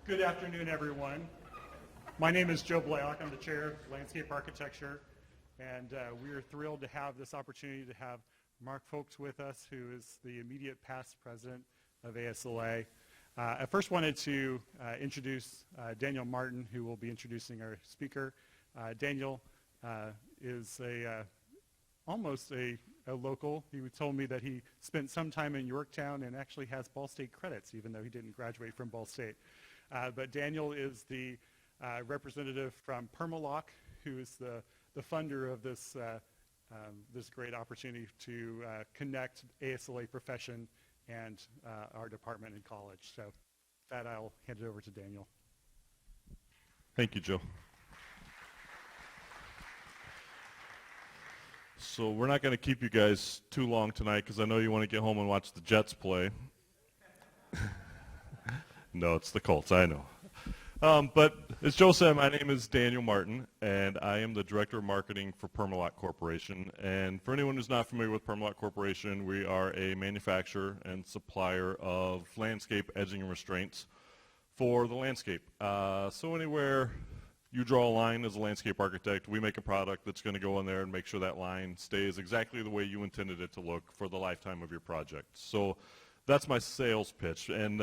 Good afternoon, everyone. My name is Joe Blalock. I'm the chair of landscape architecture, and we are thrilled to have this opportunity to have Mark Focht with us, who is the immediate past president of ASLA. I first wanted to introduce Daniel Martin, who will be introducing our speaker. Daniel is almost a local. He told me that he spent some time in Yorktown and actually has Ball State credits, even though he didn't graduate from Ball State. But Daniel is the representative from Blalock, who is the funder of this this great opportunity to connect ASLA profession and our department and college. So with that, I'll hand it over to Daniel. Thank you, Joe. So we're not going to keep you guys too long tonight because I know you want to get home and watch the Jets play. No, it's the Colts, I know. But as Joe said, my name is Daniel Martin, and I am the Director of Marketing for Blalock Corporation. And for anyone who's not familiar with Blalock Corporation, we are a manufacturer and supplier of landscape edging and restraints for the landscape. So anywhere you draw a line as a landscape architect, we make a product that's going to go in there and make sure that line stays exactly the way you intended it to look for the lifetime of your project. So that's my sales pitch. And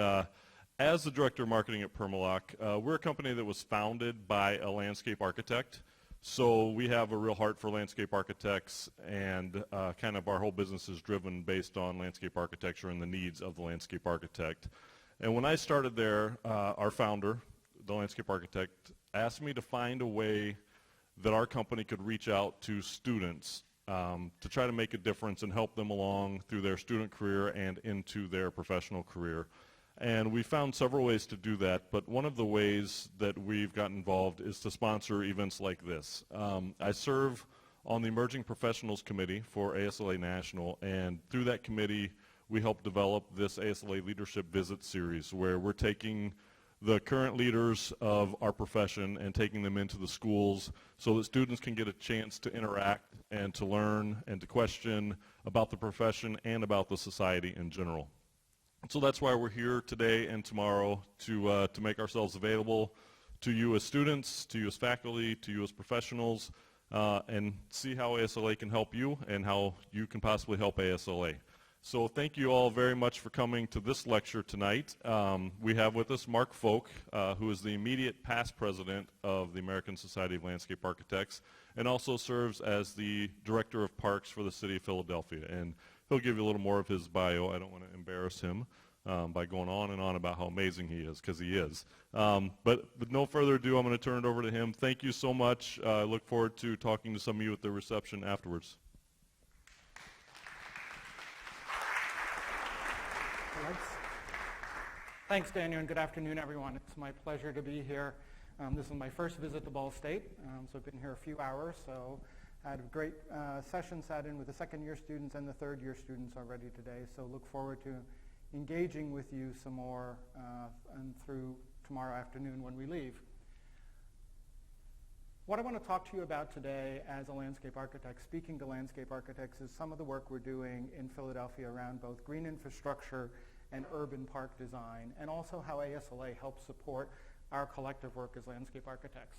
as the Director of Marketing at Blalock, we're a company that was founded by a landscape architect. So we have a real heart for landscape architects, and kind of our whole business is driven based on landscape architecture and the needs of the landscape architect. And when I started there, our founder, the landscape architect, asked me to find a way that our company could reach out to students to try to make a difference and help them along through their student career and into their professional career. And we found several ways to do that, but one of the ways that we've gotten involved is to sponsor events like this. I serve on the Emerging Professionals Committee for ASLA National, and through that committee we help develop this ASLA Leadership Visit Series, where we're taking the current leaders of our profession and taking them into the schools so that students can get a chance to interact and to learn and to question about the profession and about the society in general. So that's why we're here today and tomorrow to make ourselves available to you as students, to you as faculty, to you as professionals, and see how ASLA can help you and how you can possibly help ASLA. So thank you all very much for coming to this lecture tonight. We have with us Mark Focht, who is the immediate past president of the American Society of Landscape Architects and also serves as the Director of Parks for the City of Philadelphia. And he'll give you a little more of his bio. I don't want to embarrass him by going on and on about how amazing he is, because he is. But with no further ado, I'm going to turn it over to him. Thank you so much. I look forward to talking to some of you at the reception afterwards. Thanks, Daniel, and good afternoon, everyone. It's my pleasure to be here. This is my first visit to Ball State, so I've been here a few hours. So I had a great session sat in with the second-year students and the third-year students already today. So look forward to engaging with you some more and through tomorrow afternoon when we leave. What I want to talk to you about today as a landscape architect, speaking to landscape architects, is some of the work we're doing in Philadelphia around both green infrastructure and urban park design, and also how ASLA helps support our collective work as landscape architects.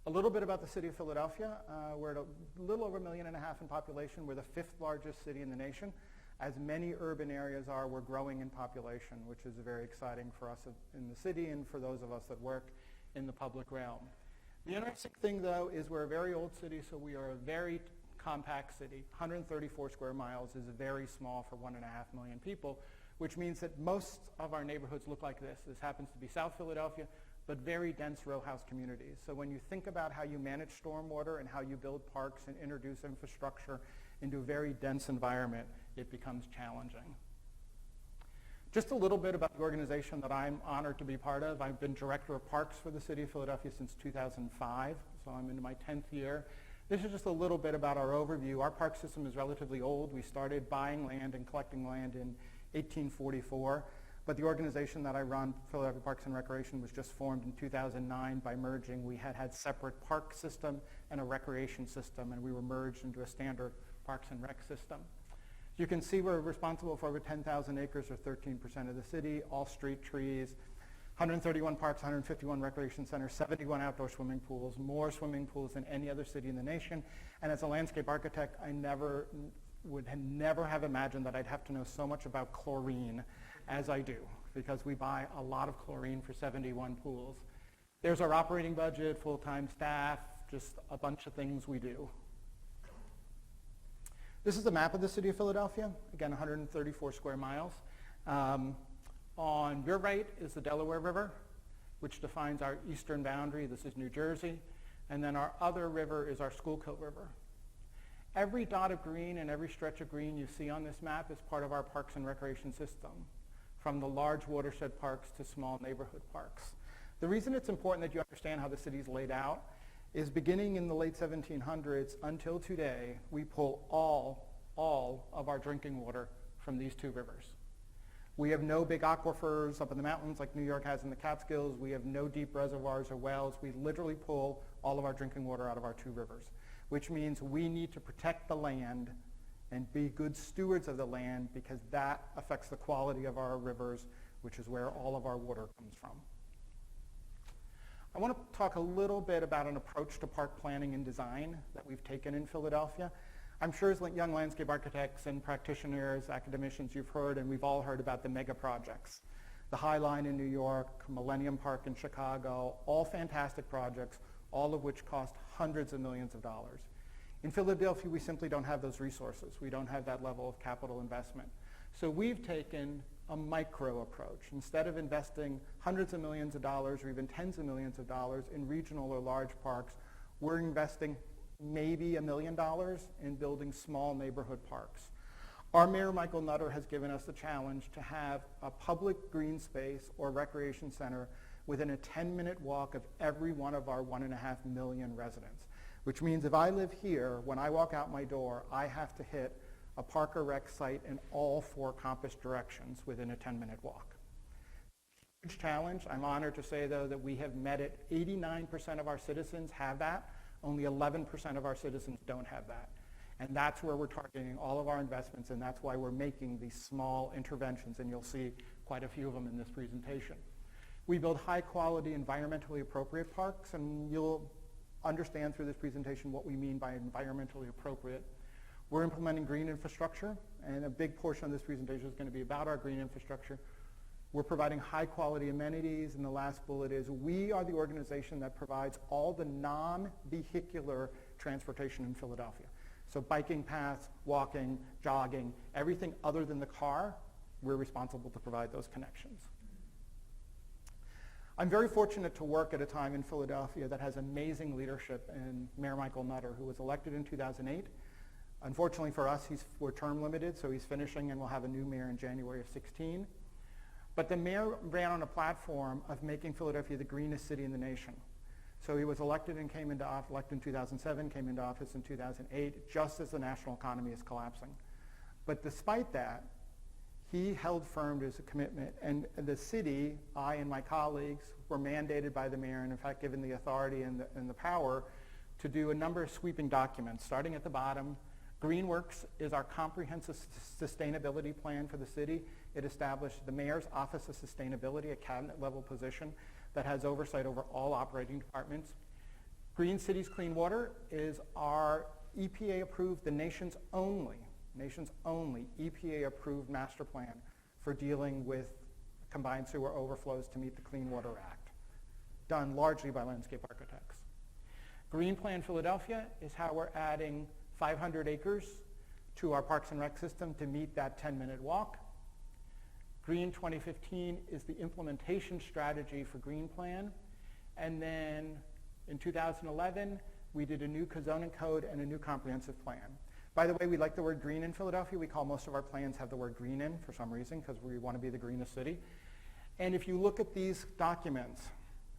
A little bit about the city of Philadelphia. We're at a little over 1.5 million in population. We're the 5th largest city in the nation. As many urban areas are, we're growing in population, which is very exciting for us in the city and for those of us that work in the public realm. The interesting thing, though, is we're a very old city, so we are a very compact city. 134 square miles is very small for 1.5 million people, which means that most of our neighborhoods look like this. This happens to be South Philadelphia, but very dense row house communities. So when you think about how you manage stormwater and how you build parks and introduce infrastructure into a very dense environment, it becomes challenging. Just a little bit about the organization that I'm honored to be part of. I've been Director of Parks for the City of Philadelphia since 2005, so I'm into my 10th year. This is just a little bit about our overview. Our park system is relatively old. We started buying land and collecting land in 1844, but the organization that I run, Philadelphia Parks and Recreation, was just formed in 2009 by merging. We had separate park system and a recreation system, and we were merged into a standard Parks and Rec system. You can see we're responsible for over 10,000 acres or 13% of the city, all street trees, 131 parks, 151 recreation centers, 71 outdoor swimming pools, more swimming pools than any other city in the nation. And as a landscape architect, I would never have imagined that I'd have to know so much about chlorine as I do, because we buy a lot of chlorine for 71 pools. There's our operating budget, full-time staff, just a bunch of things we do. This is a map of the city of Philadelphia, again, 134 square miles. On your right is the Delaware River, which defines our eastern boundary. This is New Jersey. And then our other river is our Schuylkill River. Every dot of green and every stretch of green you see on this map is part of our parks and recreation system, from the large watershed parks to small neighborhood parks. The reason it's important that you understand how the city's laid out is beginning in the late 1700s until today, we pull all of our drinking water from these two rivers. We have no big aquifers up in the mountains like New York has in the Catskills. We have no deep reservoirs or wells. We literally pull all of our drinking water out of our two rivers, which means we need to protect the land and be good stewards of the land, because that affects the quality of our rivers, which is where all of our water comes from. I want to talk a little bit about an approach to park planning and design that we've taken in Philadelphia. I'm sure as young landscape architects and practitioners, academicians, you've heard, and we've all heard about the mega projects. The High Line in New York, Millennium Park in Chicago, all fantastic projects, all of which cost hundreds of millions of dollars. In Philadelphia, we simply don't have those resources. We don't have that level of capital investment. So we've taken a micro approach. Instead of investing hundreds of millions of dollars or even tens of millions of dollars in regional or large parks, we're investing maybe $1 million in building small neighborhood parks. Our Mayor, Michael Nutter, has given us the challenge to have a public green space or recreation center within a 10-minute walk of every one of our 1.5 million residents, which means if I live here, when I walk out my door, I have to hit a park or rec site in all 4 compass directions within a 10-minute walk. Huge challenge. I'm honored to say, though, that we have met it. 89% of our citizens have that. Only 11% of our citizens don't have that. And that's where we're targeting all of our investments, and that's why we're making these small interventions, and you'll see quite a few of them in this presentation. We build high-quality, environmentally appropriate parks, and you'll understand through this presentation what we mean by environmentally appropriate. We're implementing green infrastructure, and a big portion of this presentation is going to be about our green infrastructure. We're providing high-quality amenities, and the last bullet is we are the organization that provides all the non-vehicular transportation in Philadelphia. So biking paths, walking, jogging, everything other than the car, we're responsible to provide those connections. I'm very fortunate to work at a time in Philadelphia that has amazing leadership in Mayor Michael Nutter, who was elected in 2008. Unfortunately for us, we're term limited, so he's finishing, and we'll have a new mayor in January of 16. But the mayor ran on a platform of making Philadelphia the greenest city in the nation. So he was elected and came into office, elected in 2007, came into office in 2008, just as the national economy is collapsing. But despite that, he held firm to his commitment, and the city, I and my colleagues, were mandated by the mayor, and in fact given the authority and the power to do a number of sweeping documents. Starting at the bottom, GreenWorks is our comprehensive sustainability plan for the city. It established the Mayor's Office of Sustainability, a cabinet-level position that has oversight over all operating departments. Green Cities Clean Water is our EPA-approved, the nation's only EPA-approved master plan for dealing with combined sewer overflows to meet the Clean Water Act, done largely by landscape architects. Green Plan Philadelphia is how we're adding 500 acres to our Parks and Rec system to meet that 10-minute walk. Green 2015 is the implementation strategy for Green Plan. And then in 2011, we did a new zoning code and a new comprehensive plan. By the way, we like the word green in Philadelphia. We call most of our plans have the word green in for some reason, because we want to be the greenest city. And if you look at these documents,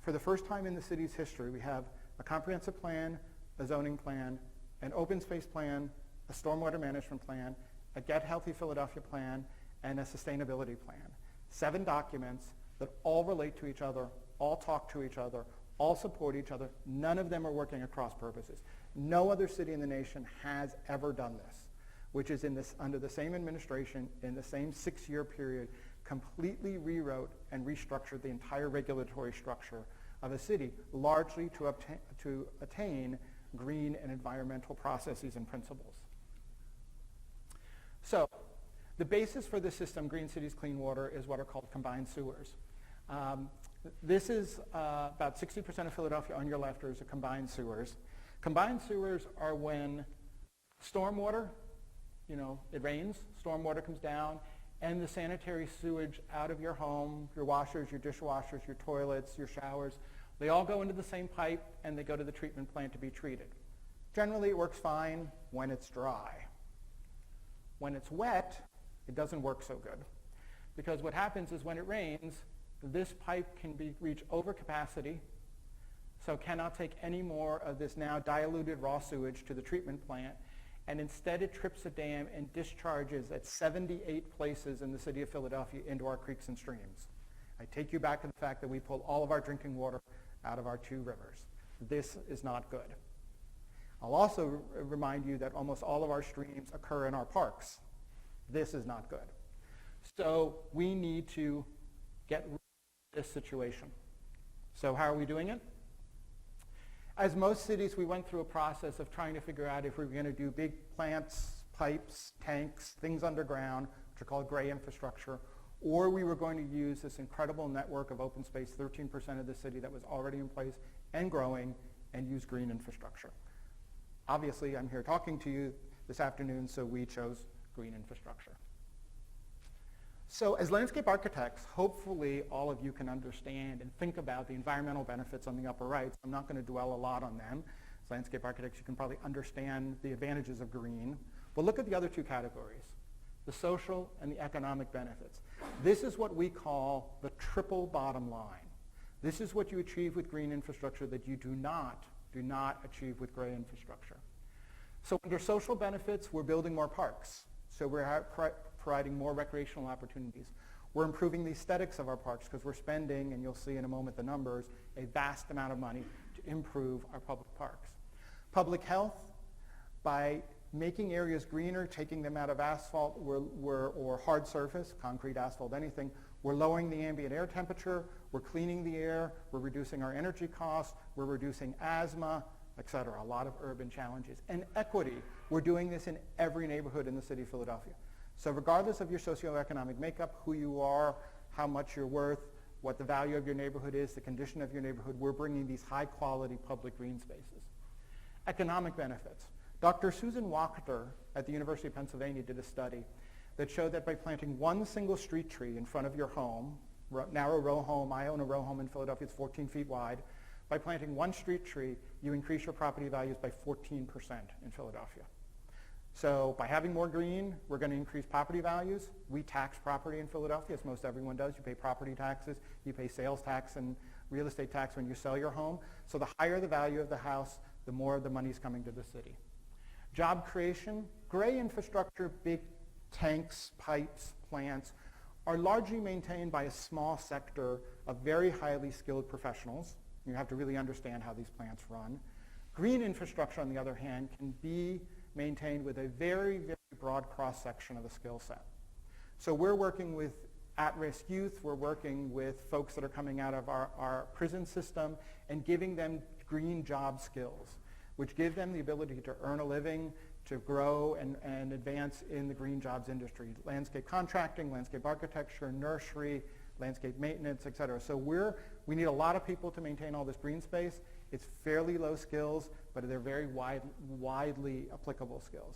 for the first time in the city's history, we have a comprehensive plan, a zoning plan, an open space plan, a stormwater management plan, a Get Healthy Philadelphia plan, and a sustainability plan. 7 documents that all relate to each other, all talk to each other, all support each other. None of them are working across purposes. No other city in the nation has ever done this, which is under the same administration, in the same 6-year period, completely rewrote and restructured the entire regulatory structure of a city, largely to attain green and environmental processes and principles. So, the basis for the system, Green Cities Clean Water, is what are called combined sewers. This is about 60% of Philadelphia on your left are combined sewers. Combined sewers are when stormwater, it rains, stormwater comes down, and the sanitary sewage out of your home, your washers, your dishwashers, your toilets, your showers, they all go into the same pipe and they go to the treatment plant to be treated. Generally, it works fine when it's dry. When it's wet, it doesn't work so good. Because what happens is when it rains, this pipe can reach overcapacity, so cannot take any more of this now diluted raw sewage to the treatment plant, and instead it trips a dam and discharges at 78 places in the city of Philadelphia into our creeks and streams. I take you back to the fact that we pull all of our drinking water out of our 2 rivers. This is not good. I'll also remind you that almost all of our streams occur in our parks. This is not good. So we need to get rid of this situation. So how are we doing it? As most cities, we went through a process of trying to figure out if we were going to do big plants, pipes, tanks, things underground, which are called gray infrastructure, or we were going to use this incredible network of open space, 13% of the city that was already in place and growing, and use green infrastructure. Obviously, I'm here talking to you this afternoon, so we chose green infrastructure. So as landscape architects, hopefully all of you can understand and think about the environmental benefits on the upper right. I'm not going to dwell a lot on them. As landscape architects, you can probably understand the advantages of green. But look at the other 2 categories, the social and the economic benefits. This is what we call the triple bottom line. This is what you achieve with green infrastructure that you do not achieve with gray infrastructure. So under social benefits, we're building more parks. So we're providing more recreational opportunities. We're improving the aesthetics of our parks because we're spending, and you'll see in a moment the numbers, a vast amount of money to improve our public parks. Public health, by making areas greener, taking them out of asphalt or hard surface, concrete, asphalt, anything, we're lowering the ambient air temperature, we're cleaning the air, we're reducing our energy costs, we're reducing asthma, etc. A lot of urban challenges. And equity, we're doing this in every neighborhood in the city of Philadelphia. So regardless of your socioeconomic makeup, who you are, how much you're worth, what the value of your neighborhood is, the condition of your neighborhood, we're bringing these high-quality public green spaces. Economic benefits. Dr. Susan Wachter at the University of Pennsylvania did a study that showed that by planting one single street tree in front of your home, narrow row home, I own a row home in Philadelphia, it's 14 feet wide, by planting one street tree, you increase your property values by 14% in Philadelphia. So by having more green, we're going to increase property values. We tax property in Philadelphia, as most everyone does. You pay property taxes, you pay sales tax and real estate tax when you sell your home. So the higher the value of the house, the more the money is coming to the city. Job creation, gray infrastructure, big tanks, pipes, plants, are largely maintained by a small sector of very highly skilled professionals. You have to really understand how these plants run. Green infrastructure, on the other hand, can be maintained with a very, very broad cross-section of the skill set. So we're working with at-risk youth, we're working with folks that are coming out of our prison system and giving them green job skills, which give them the ability to earn a living, to grow and advance in the green jobs industry. Landscape contracting, landscape architecture, nursery, landscape maintenance, et cetera. So we need a lot of people to maintain all this green space. It's fairly low skills, but they're very widely applicable skills.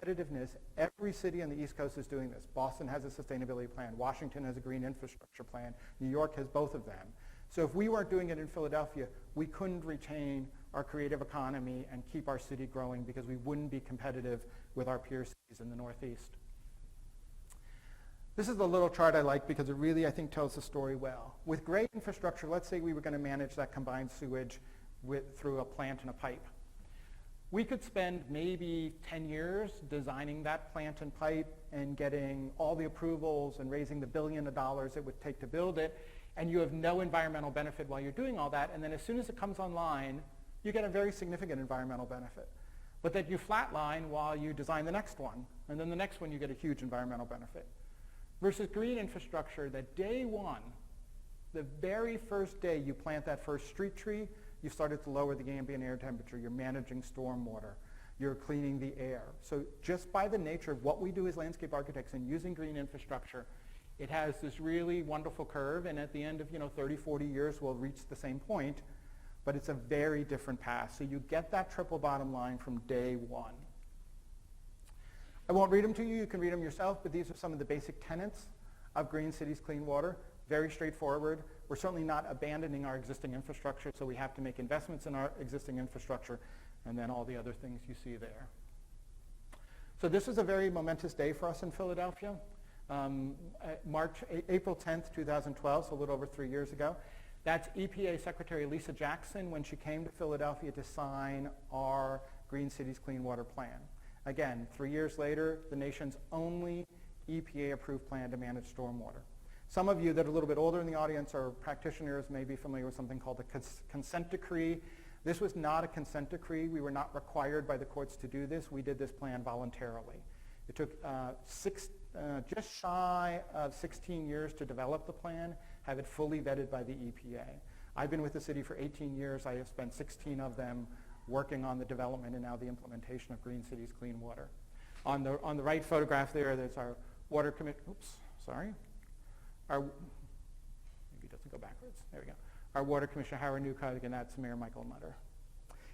Competitiveness, every city on the East Coast is doing this. Boston has a sustainability plan. Washington has a green infrastructure plan. New York has both of them. So if we weren't doing it in Philadelphia, we couldn't retain our creative economy and keep our city growing because we wouldn't be competitive with our peer cities in the Northeast. This is the little chart I like because it really, I think, tells the story well. With gray infrastructure, let's say we were going to manage that combined sewage through a plant and a pipe. We could spend maybe 10 years designing that plant and pipe and getting all the approvals and raising the $1 billion it would take to build it, and you have no environmental benefit while you're doing all that, and then as soon as it comes online, you get a very significant environmental benefit. But that you flatline while you design the next one, and then the next one you get a huge environmental benefit. versus green infrastructure that day one, the very first day you plant that first street tree, you started to lower the ambient air temperature. You're managing stormwater. You're cleaning the air. So just by the nature of what we do as landscape architects and using green infrastructure, it has this really wonderful curve, and at the end of 30, 40 years, we'll reach the same point, but it's a very different path. So you get that triple bottom line from day one. I won't read them to you. You can read them yourself, but these are some of the basic tenets of Green Cities Clean Water. Very straightforward. We're certainly not abandoning our existing infrastructure, so we have to make investments in our existing infrastructure, and then all the other things you see there. So this is a very momentous day for us in Philadelphia. April 10th, 2012, so a little over 3 years ago. That's EPA Secretary Lisa Jackson when she came to Philadelphia to sign our Green Cities Clean Water Plan. Again, 3 years later, the nation's only EPA-approved plan to manage stormwater. Some of you that are a little bit older in the audience or practitioners may be familiar with something called the consent decree. This was not a consent decree. We were not required by the courts to do this. We did this plan voluntarily. It took just shy of 16 years to develop the plan, have it fully vetted by the EPA. I've been with the city for 18 years. I have spent 16 of them working on the development and now the implementation of Green Cities Clean Water. On the right photograph there's our water committee. Oops, sorry. Maybe it doesn't go backwards. There we go. Our water commissioner, Howard Newcogg, and that's Mayor Michael Nutter.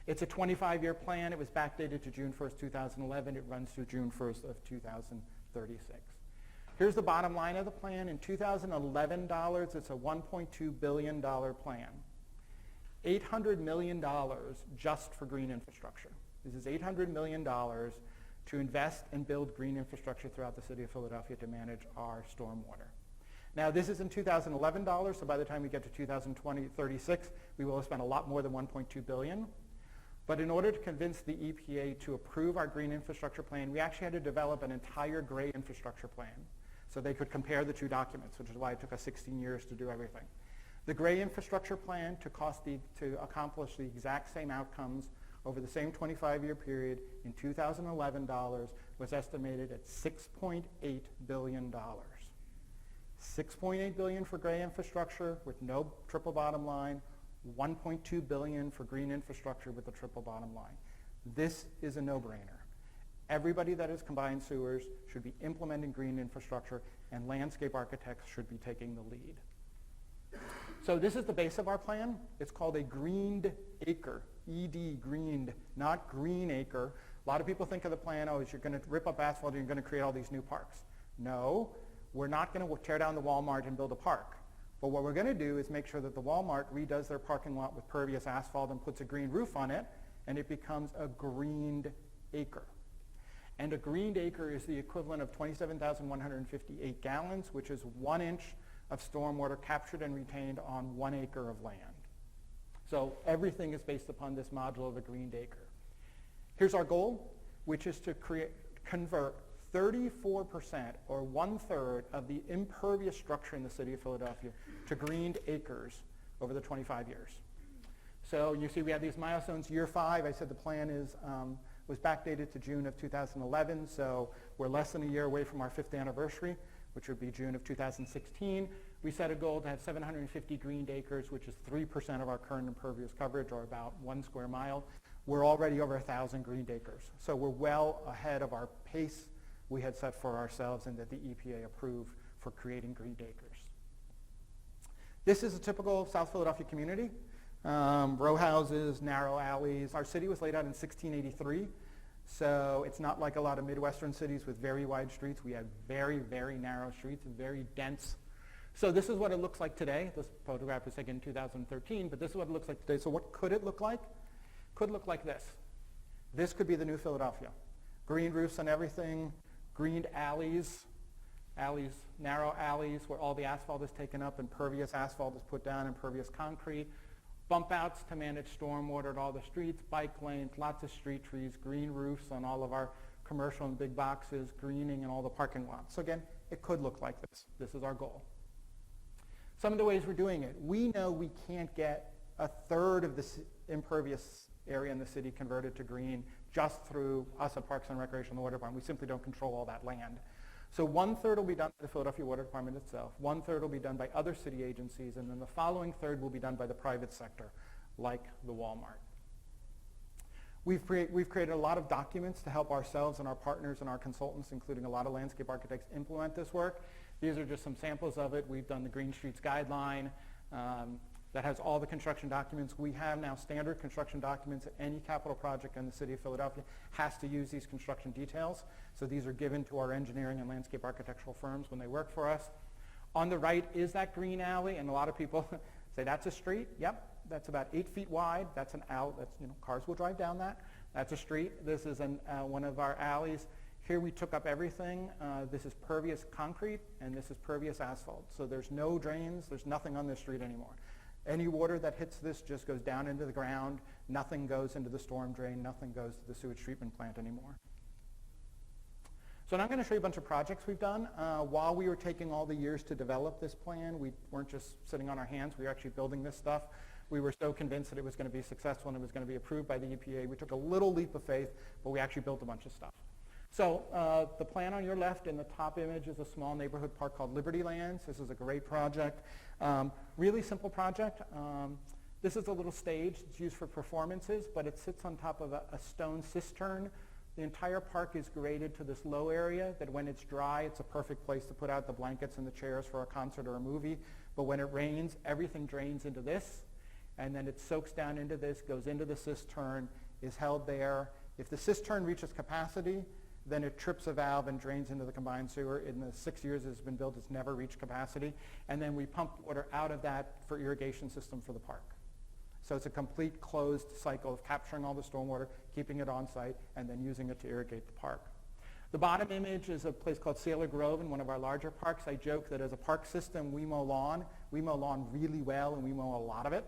It's a 25-year plan. It was backdated to June 1st, 2011. It runs through June 1st of 2036. Here's the bottom line of the plan. In 2011 dollars, it's a $1.2 billion plan. $800 million just for green infrastructure. This is $800 million to invest and build green infrastructure throughout the city of Philadelphia to manage our stormwater. Now, this is in 2011 dollars, so by the time we get to 2036, we will have spent a lot more than $1.2 billion. But in order to convince the EPA to approve our green infrastructure plan, we actually had to develop an entire gray infrastructure plan so they could compare the two documents, which is why it took us 16 years to do everything. The gray infrastructure plan to accomplish the exact same outcomes over the same 25-year period in 2011 dollars was estimated at $6.8 billion. $6.8 billion for gray infrastructure with no triple bottom line, $1.2 billion for green infrastructure with a triple bottom line. This is a no-brainer. Everybody that has combined sewers should be implementing green infrastructure, and landscape architects should be taking the lead. So this is the base of our plan. It's called a greened acre, ED, greened, not green acre. A lot of people think of the plan, oh, you're going to rip up asphalt and you're going to create all these new parks. No, we're not going to tear down the Walmart and build a park. But what we're going to do is make sure that the Walmart redoes their parking lot with pervious asphalt and puts a green roof on it, and it becomes a greened acre. And a greened acre is the equivalent of 27,158 gallons, which is 1 inch of stormwater captured and retained on 1 acre of land. So everything is based upon this module of a greened acre. Here's our goal, which is to convert 34%, or 1/3 of the impervious structure in the city of Philadelphia to greened acres over the 25 years. So you see we have these milestones. Year 5, I said the plan was backdated to June of 2011, so we're less than a year away from our 5th anniversary, which would be June of 2016. We set a goal to have 750 greened acres, which is 3% of our current impervious coverage, or about 1 square mile. We're already over 1,000 greened acres. So we're well ahead of our pace we had set for ourselves and that the EPA approved for creating greened acres. This is a typical South Philadelphia community. Row houses, narrow alleys. Our city was laid out in 1683, so it's not like a lot of Midwestern cities with very wide streets. We have very, very narrow streets and very dense. So this is what it looks like today. This photograph was taken in 2013, but this is what it looks like today. So what could it look like? Could look like this. This could be the new Philadelphia. Green roofs and everything, greened alleys, narrow alleys where all the asphalt is taken up and pervious asphalt is put down and pervious concrete, bump outs to manage stormwater at all the streets, bike lanes, lots of street trees, green roofs on all of our commercial and big boxes, greening in all the parking lots. So again, it could look like this. This is our goal. Some of the ways we're doing it. We know we can't get 1/3 of the impervious area in the city converted to green just through us at Parks and Recreation and the Water Department. We simply don't control all that land. So 1/3 will be done by the Philadelphia Water Department itself, 1/3 will be done by other city agencies, and then the following third will be done by the private sector, like the Walmart. We've created a lot of documents to help ourselves and our partners and our consultants, including a lot of landscape architects, implement this work. These are just some samples of it. We've done the Green Streets Guideline that has all the construction documents. We have now standard construction documents. Any capital project in the city of Philadelphia has to use these construction details. So these are given to our engineering and landscape architectural firms when they work for us. On the right is that green alley, and a lot of people say, that's a street. Yep. That's about 8 feet wide. That's an alley. That's, cars will drive down that. That's a street. This is one of our alleys. Here we took up everything. This is pervious concrete, and this is pervious asphalt. So there's no drains. There's nothing on this street anymore. Any water that hits this just goes down into the ground. Nothing goes into the storm drain. Nothing goes to the sewage treatment plant anymore. So now I'm going to show you a bunch of projects we've done. While we were taking all the years to develop this plan, we weren't just sitting on our hands. We were actually building this stuff. We were so convinced that it was going to be successful and it was going to be approved by the EPA. We took a little leap of faith, but we actually built a bunch of stuff. So the plan on your left in the top image is a small neighborhood park called Liberty Lands. This is a great project. Really simple project. This is a little stage. It's used for performances, but it sits on top of a stone cistern. The entire park is graded to this low area that when it's dry, it's a perfect place to put out the blankets and the chairs for a concert or a movie. But when it rains, everything drains into this, and then it soaks down into this, goes into the cistern, is held there. If the cistern reaches capacity, then it trips a valve and drains into the combined sewer. In the 6 years it's been built, it's never reached capacity. And then we pump water out of that for irrigation system for the park. So it's a complete closed cycle of capturing all the stormwater, keeping it on site, and then using it to irrigate the park. The bottom image is a place called Sailor Grove in one of our larger parks. I joke that as a park system, we mow lawn. We mow lawn really well, and we mow a lot of it.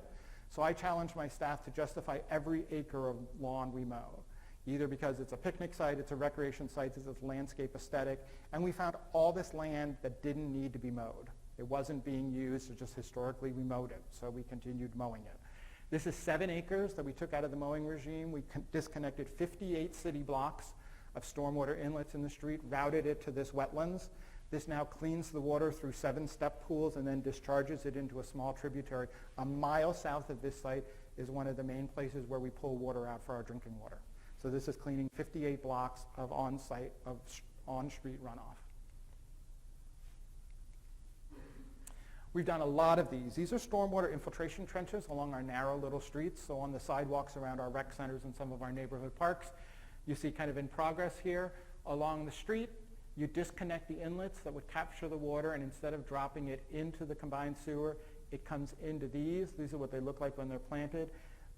So I challenge my staff to justify every acre of lawn we mow, either because it's a picnic site, it's a recreation site, it's a landscape aesthetic, and we found all this land that didn't need to be mowed. It wasn't being used, it just historically we mowed it, so we continued mowing it. This is 7 acres that we took out of the mowing regime. We disconnected 58 city blocks of stormwater inlets in the street, routed it to this wetlands. This now cleans the water through 7 step pools and then discharges it into a small tributary. A mile south of this site is one of the main places where we pull water out for our drinking water. So this is cleaning 58 blocks of on-site, of on-street runoff. We've done a lot of these. These are stormwater infiltration trenches along our narrow little streets, so on the sidewalks around our rec centers and some of our neighborhood parks. You see kind of in progress here. Along the street, you disconnect the inlets that would capture the water, and instead of dropping it into the combined sewer, it comes into these. These are what they look like when they're planted.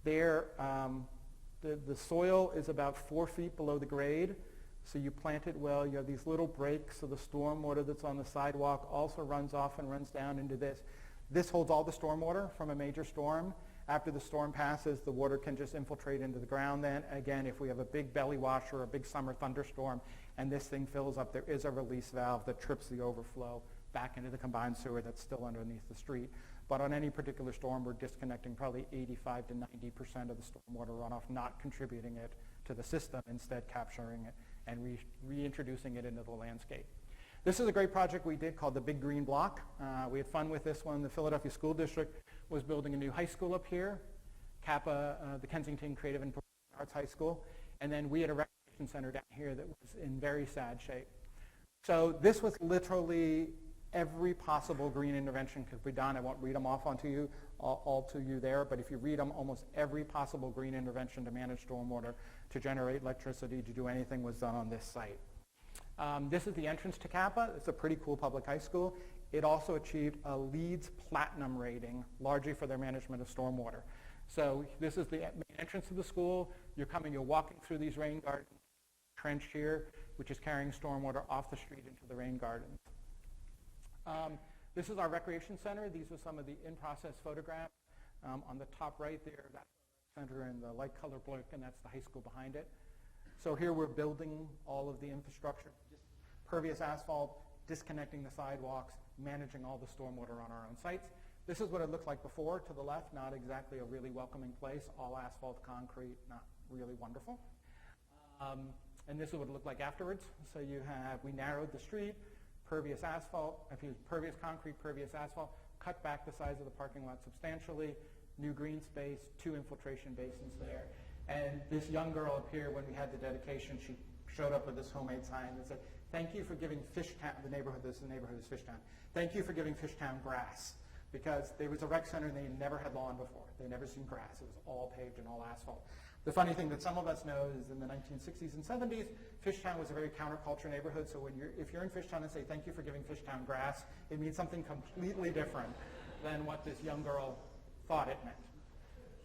The soil is about 4 feet below the grade, so you plant it well. You have these little breaks, so the storm water that's on the sidewalk also runs off and runs down into this. This holds all the storm water from a major storm. After the storm passes, the water can just infiltrate into the ground then. Again, if we have a big belly wash or a big summer thunderstorm and this thing fills up, there is a release valve that trips the overflow back into the combined sewer that's still underneath the street. But on any particular storm, we're disconnecting probably 85 to 90% of the stormwater runoff, not contributing it to the system, instead capturing it and reintroducing it into the landscape. This is a great project we did called the Big Green Block. We had fun with this one. The Philadelphia School District was building a new high school up here, CAPA, the Kensington Creative and Performing Arts High School, and then we had a recreation center down here that was in very sad shape. So this was literally every possible green intervention could be done. I won't read them off onto you, all to you there, but if you read them, almost every possible green intervention to manage stormwater, to generate electricity, to do anything was done on this site. This is the entrance to CAPA. It's a pretty cool public high school. It also achieved a LEEDs Platinum rating, largely for their management of stormwater. So this is the main entrance to the school. You're walking through these rain gardens, trench here, which is carrying stormwater off the street into the rain gardens. This is our recreation center. These are some of the in-process photographs. On the top right there, that's the center in the light color block, and that's the high school behind it. So here we're building all of the infrastructure, just pervious asphalt, disconnecting the sidewalks, managing all the stormwater on our own sites. This is what it looked like before. To the left, not exactly a really welcoming place, all asphalt, concrete, not really wonderful. And this is what it looked like afterwards. So we narrowed the street, pervious asphalt, if you use pervious concrete, pervious asphalt, cut back the size of the parking lot substantially, new green space, 2 infiltration basins there. And this young girl up here, when we had the dedication, she showed up with this homemade sign that said, thank you for giving Fishtown, the neighborhood is Fishtown, thank you for giving Fishtown grass. Because there was a rec center and they never had lawn before. They never seen grass. It was all paved and all asphalt. The funny thing that some of us know is in the 1960s and 70s, Fishtown was a very counterculture neighborhood. So if you're in Fishtown and say, thank you for giving Fishtown grass, it means something completely different than what this young girl thought it meant.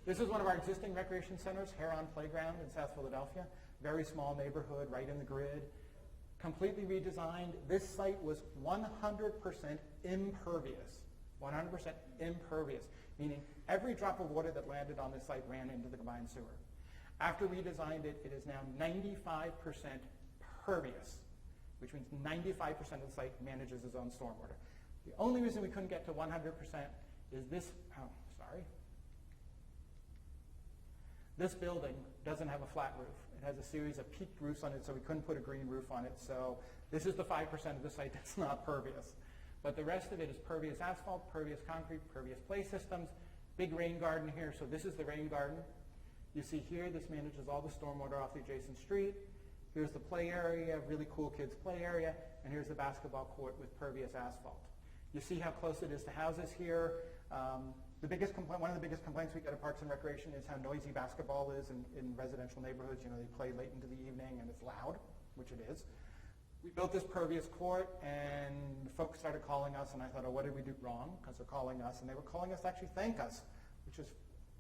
This is one of our existing recreation centers, Heron Playground in South Philadelphia. Very small neighborhood, right in the grid. Completely redesigned. This site was 100% impervious. 100% impervious, meaning every drop of water that landed on this site ran into the combined sewer. After we designed it, it is now 95% pervious, which means 95% of the site manages its own stormwater. The only reason we couldn't get to 100% is this, this building doesn't have a flat roof. It has a series of peaked roofs on it, so we couldn't put a green roof on it. So this is the 5% of the site that's not pervious. But the rest of it is pervious asphalt, pervious concrete, pervious play systems, big rain garden here. So this is the rain garden. You see here, this manages all the stormwater off the adjacent street. Here's the play area, really cool kids play area. And here's the basketball court with pervious asphalt. You see how close it is to houses here. One of the biggest complaints we get at Parks and Recreation is how noisy basketball is in residential neighborhoods. You know, they play late into the evening and it's loud, which it is. We built this pervious court, and folks started calling us, and I thought, oh, what did we do wrong? Because they're calling us, and they were calling us to actually thank us, which is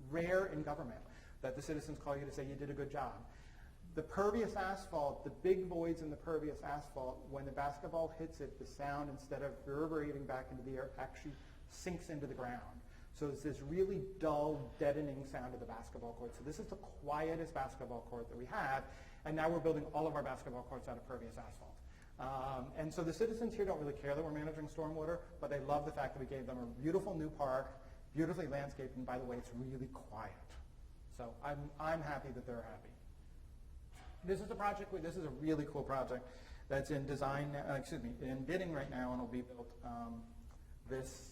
rare in government, that the citizens call you to say you did a good job. The pervious asphalt, the big voids in the pervious asphalt, when the basketball hits it, the sound, instead of reverberating back into the air, actually sinks into the ground. So it's this really dull, deadening sound of the basketball court. So this is the quietest basketball court that we have, and now we're building all of our basketball courts out of pervious asphalt. And so the citizens here don't really care that we're managing stormwater, but they love the fact that we gave them a beautiful new park, beautifully landscaped, and by the way, it's really quiet. So I'm happy that they're happy. This is a project, this is a really cool project that's in design, in bidding right now, and will be built this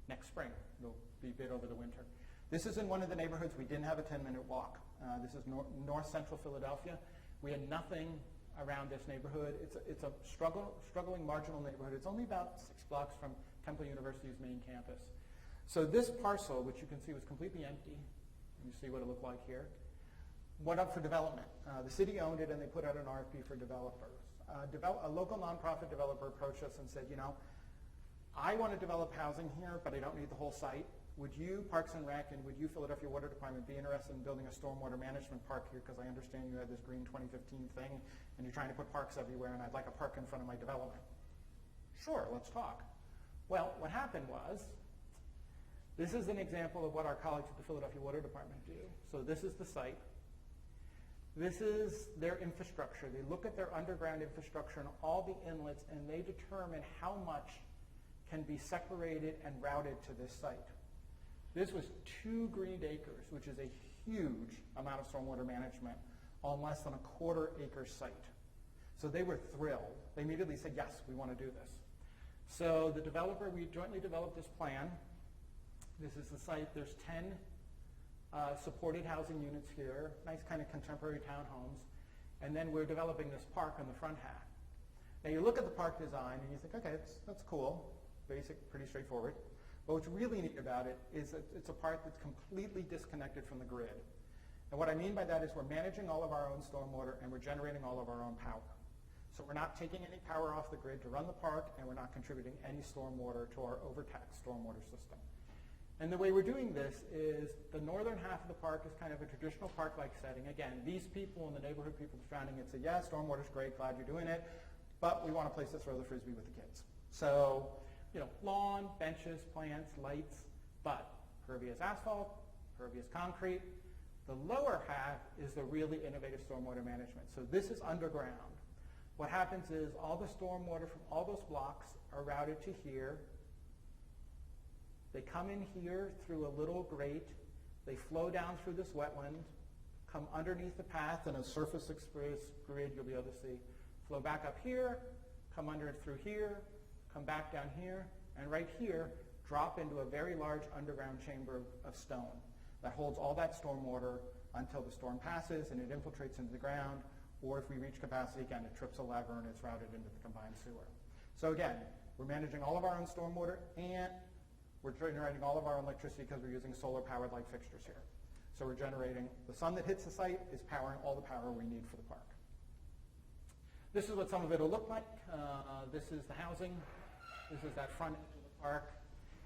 next spring. It'll be bid over the winter. This is in one of the neighborhoods we didn't have a 10-minute walk. This is north central Philadelphia. We had nothing around this neighborhood. It's a struggling marginal neighborhood. It's only about 6 blocks from Temple University's main campus. So this parcel, which you can see was completely empty, you see what it looked like here, went up for development. The city owned it and they put out an RFP for developers. A local nonprofit developer approached us and said, you know, I want to develop housing here, but I don't need the whole site. Would you, Parks and Rec, and would you, Philadelphia Water Department, be interested in building a stormwater management park here? Because I understand you had this Green 2015 thing, and you're trying to put parks everywhere, and I'd like a park in front of my development. Sure, let's talk. Well, what happened was, this is an example of what our colleagues at the Philadelphia Water Department do. So this is the site. This is their infrastructure. They look at their underground infrastructure and all the inlets, and they determine how much can be separated and routed to this site. This was 2 greened acres, which is a huge amount of stormwater management on less than a quarter-acre site. So they were thrilled. They immediately said, yes, we want to do this. So the developer, we jointly developed this plan. This is the site. There's 10 supported housing units here, nice kind of contemporary townhomes. And then we're developing this park on the front half. Now you look at the park design and you think, okay, that's cool, basic, pretty straightforward. But what's really neat about it is that it's a park that's completely disconnected from the grid. And what I mean by that is we're managing all of our own stormwater and we're generating all of our own power. So we're not taking any power off the grid to run the park, and we're not contributing any stormwater to our overtaxed stormwater system. And the way we're doing this is the northern half of the park is kind of a traditional park-like setting. Again, these people in the neighborhood, people surrounding it say, yeah, stormwater's great, glad you're doing it, but we want a place to throw the Frisbee with the kids. So, you know, lawn, benches, plants, lights, but pervious asphalt, pervious concrete. The lower half is the really innovative stormwater management. So this is underground. What happens is all the stormwater from all those blocks are routed to here. They come in here through a little grate. They flow down through this wetland, come underneath the path in a surface express grid you'll be able to see, flow back up here, come under it through here, come back down here, and right here, drop into a very large underground chamber of stone that holds all that stormwater until the storm passes and it infiltrates into the ground, or if we reach capacity again, it trips a lever and it's routed into the combined sewer. So again, we're managing all of our own stormwater and we're generating all of our own electricity because we're using solar-powered light fixtures here. So we're generating, the sun that hits the site is powering all the power we need for the park. This is what some of it will look like. This is the housing. This is that front edge of the park.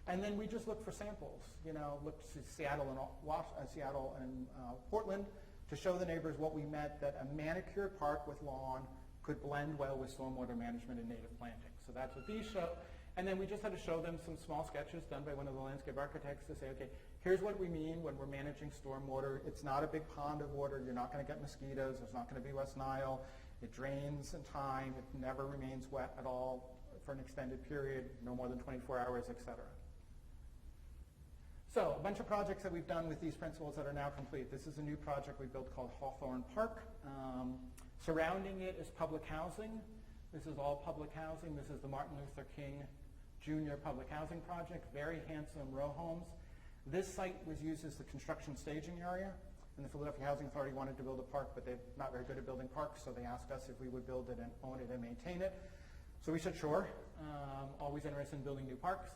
And then we just look for samples, look to Seattle and Portland to show the neighbors what we met, that a manicured park with lawn could blend well with stormwater management and native planting. So that's what these show. And then we just had to show them some small sketches done by one of the landscape architects to say, okay, here's what we mean when we're managing stormwater. It's not a big pond of water. You're not going to get mosquitoes. There's not going to be West Nile. It drains in time. It never remains wet at all for an extended period, no more than 24 hours, et cetera. So a bunch of projects that we've done with these principles that are now complete. This is a new project we built called Hawthorne Park. Surrounding it is public housing. This is all public housing. This is the Martin Luther King Jr. Public Housing Project, very handsome row homes. This site was used as the construction staging area, and the Philadelphia Housing Authority wanted to build a park, but they're not very good at building parks, so they asked us if we would build it and own it and maintain it. So we said, sure. Always interested in building new parks.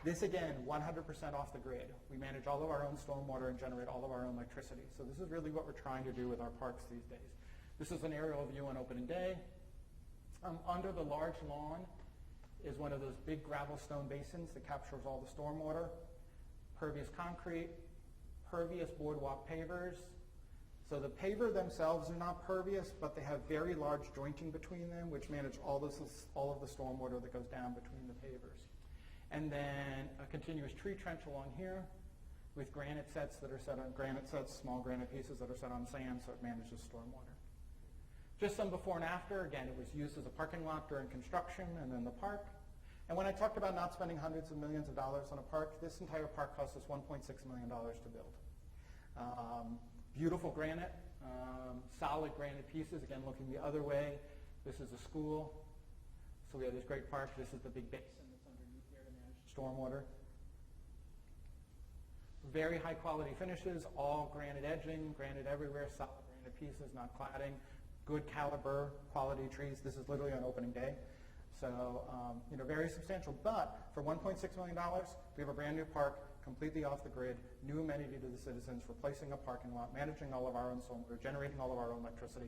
This, again, 100% off the grid. We manage all of our own stormwater and generate all of our own electricity. So this is really what we're trying to do with our parks these days. This is an aerial view on opening day. Under the large lawn is one of those big gravel stone basins that captures all the stormwater. Pervious concrete, pervious boardwalk pavers. So the paver themselves are not pervious, but they have very large jointing between them, which manage all of the stormwater that goes down between the pavers. And then a continuous tree trench along here with granite sets that are set on granite sets, small granite pieces that are set on sand, so it manages stormwater. Just some before and after. Again, it was used as a parking lot during construction and then the park. And when I talked about not spending hundreds of millions of dollars on a park, this entire park cost us $1.6 million to build. Beautiful granite, solid granite pieces. Again, looking the other way, this is a school. So we have this great park. This is the big basin that's underneath here to manage stormwater. Very high quality finishes, all granite edging, granite everywhere, solid granite pieces, not cladding. Good caliber, quality trees. This is literally on opening day. So, very substantial. But for $1.6 million, we have a brand new park, completely off the grid, new amenity to the citizens, replacing a parking lot, managing all of our own stormwater, generating all of our own electricity.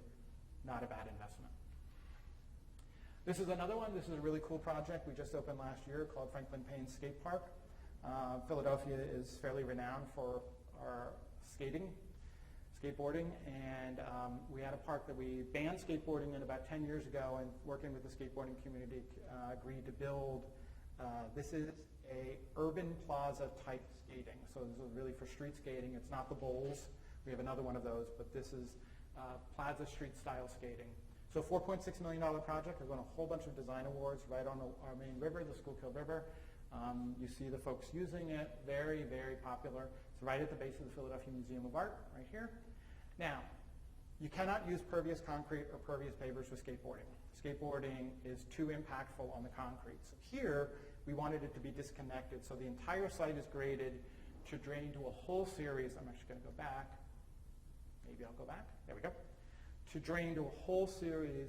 Not a bad investment. This is another one. This is a really cool project we just opened last year called Franklin Payne Skate Park. Philadelphia is fairly renowned for our skateboarding, and we had a park that we banned skateboarding in about 10 years ago, and working with the skateboarding community agreed to build. This is a urban plaza type skating, so this is really for street skating. It's not the bowls. We have another one of those, but this is plaza street style skating. So $4.6 million project. We've won a whole bunch of design awards right on our main river, the Schuylkill River. You see the folks using it, very, very popular. It's right at the base of the Philadelphia Museum of Art, right here. Now, you cannot use pervious concrete or pervious pavers for skateboarding. Skateboarding is too impactful on the concrete. So here, we wanted it to be disconnected. So the entire site is graded to drain to a whole series. I'm actually going to go back. Maybe I'll go back. There we go. To drain to a whole series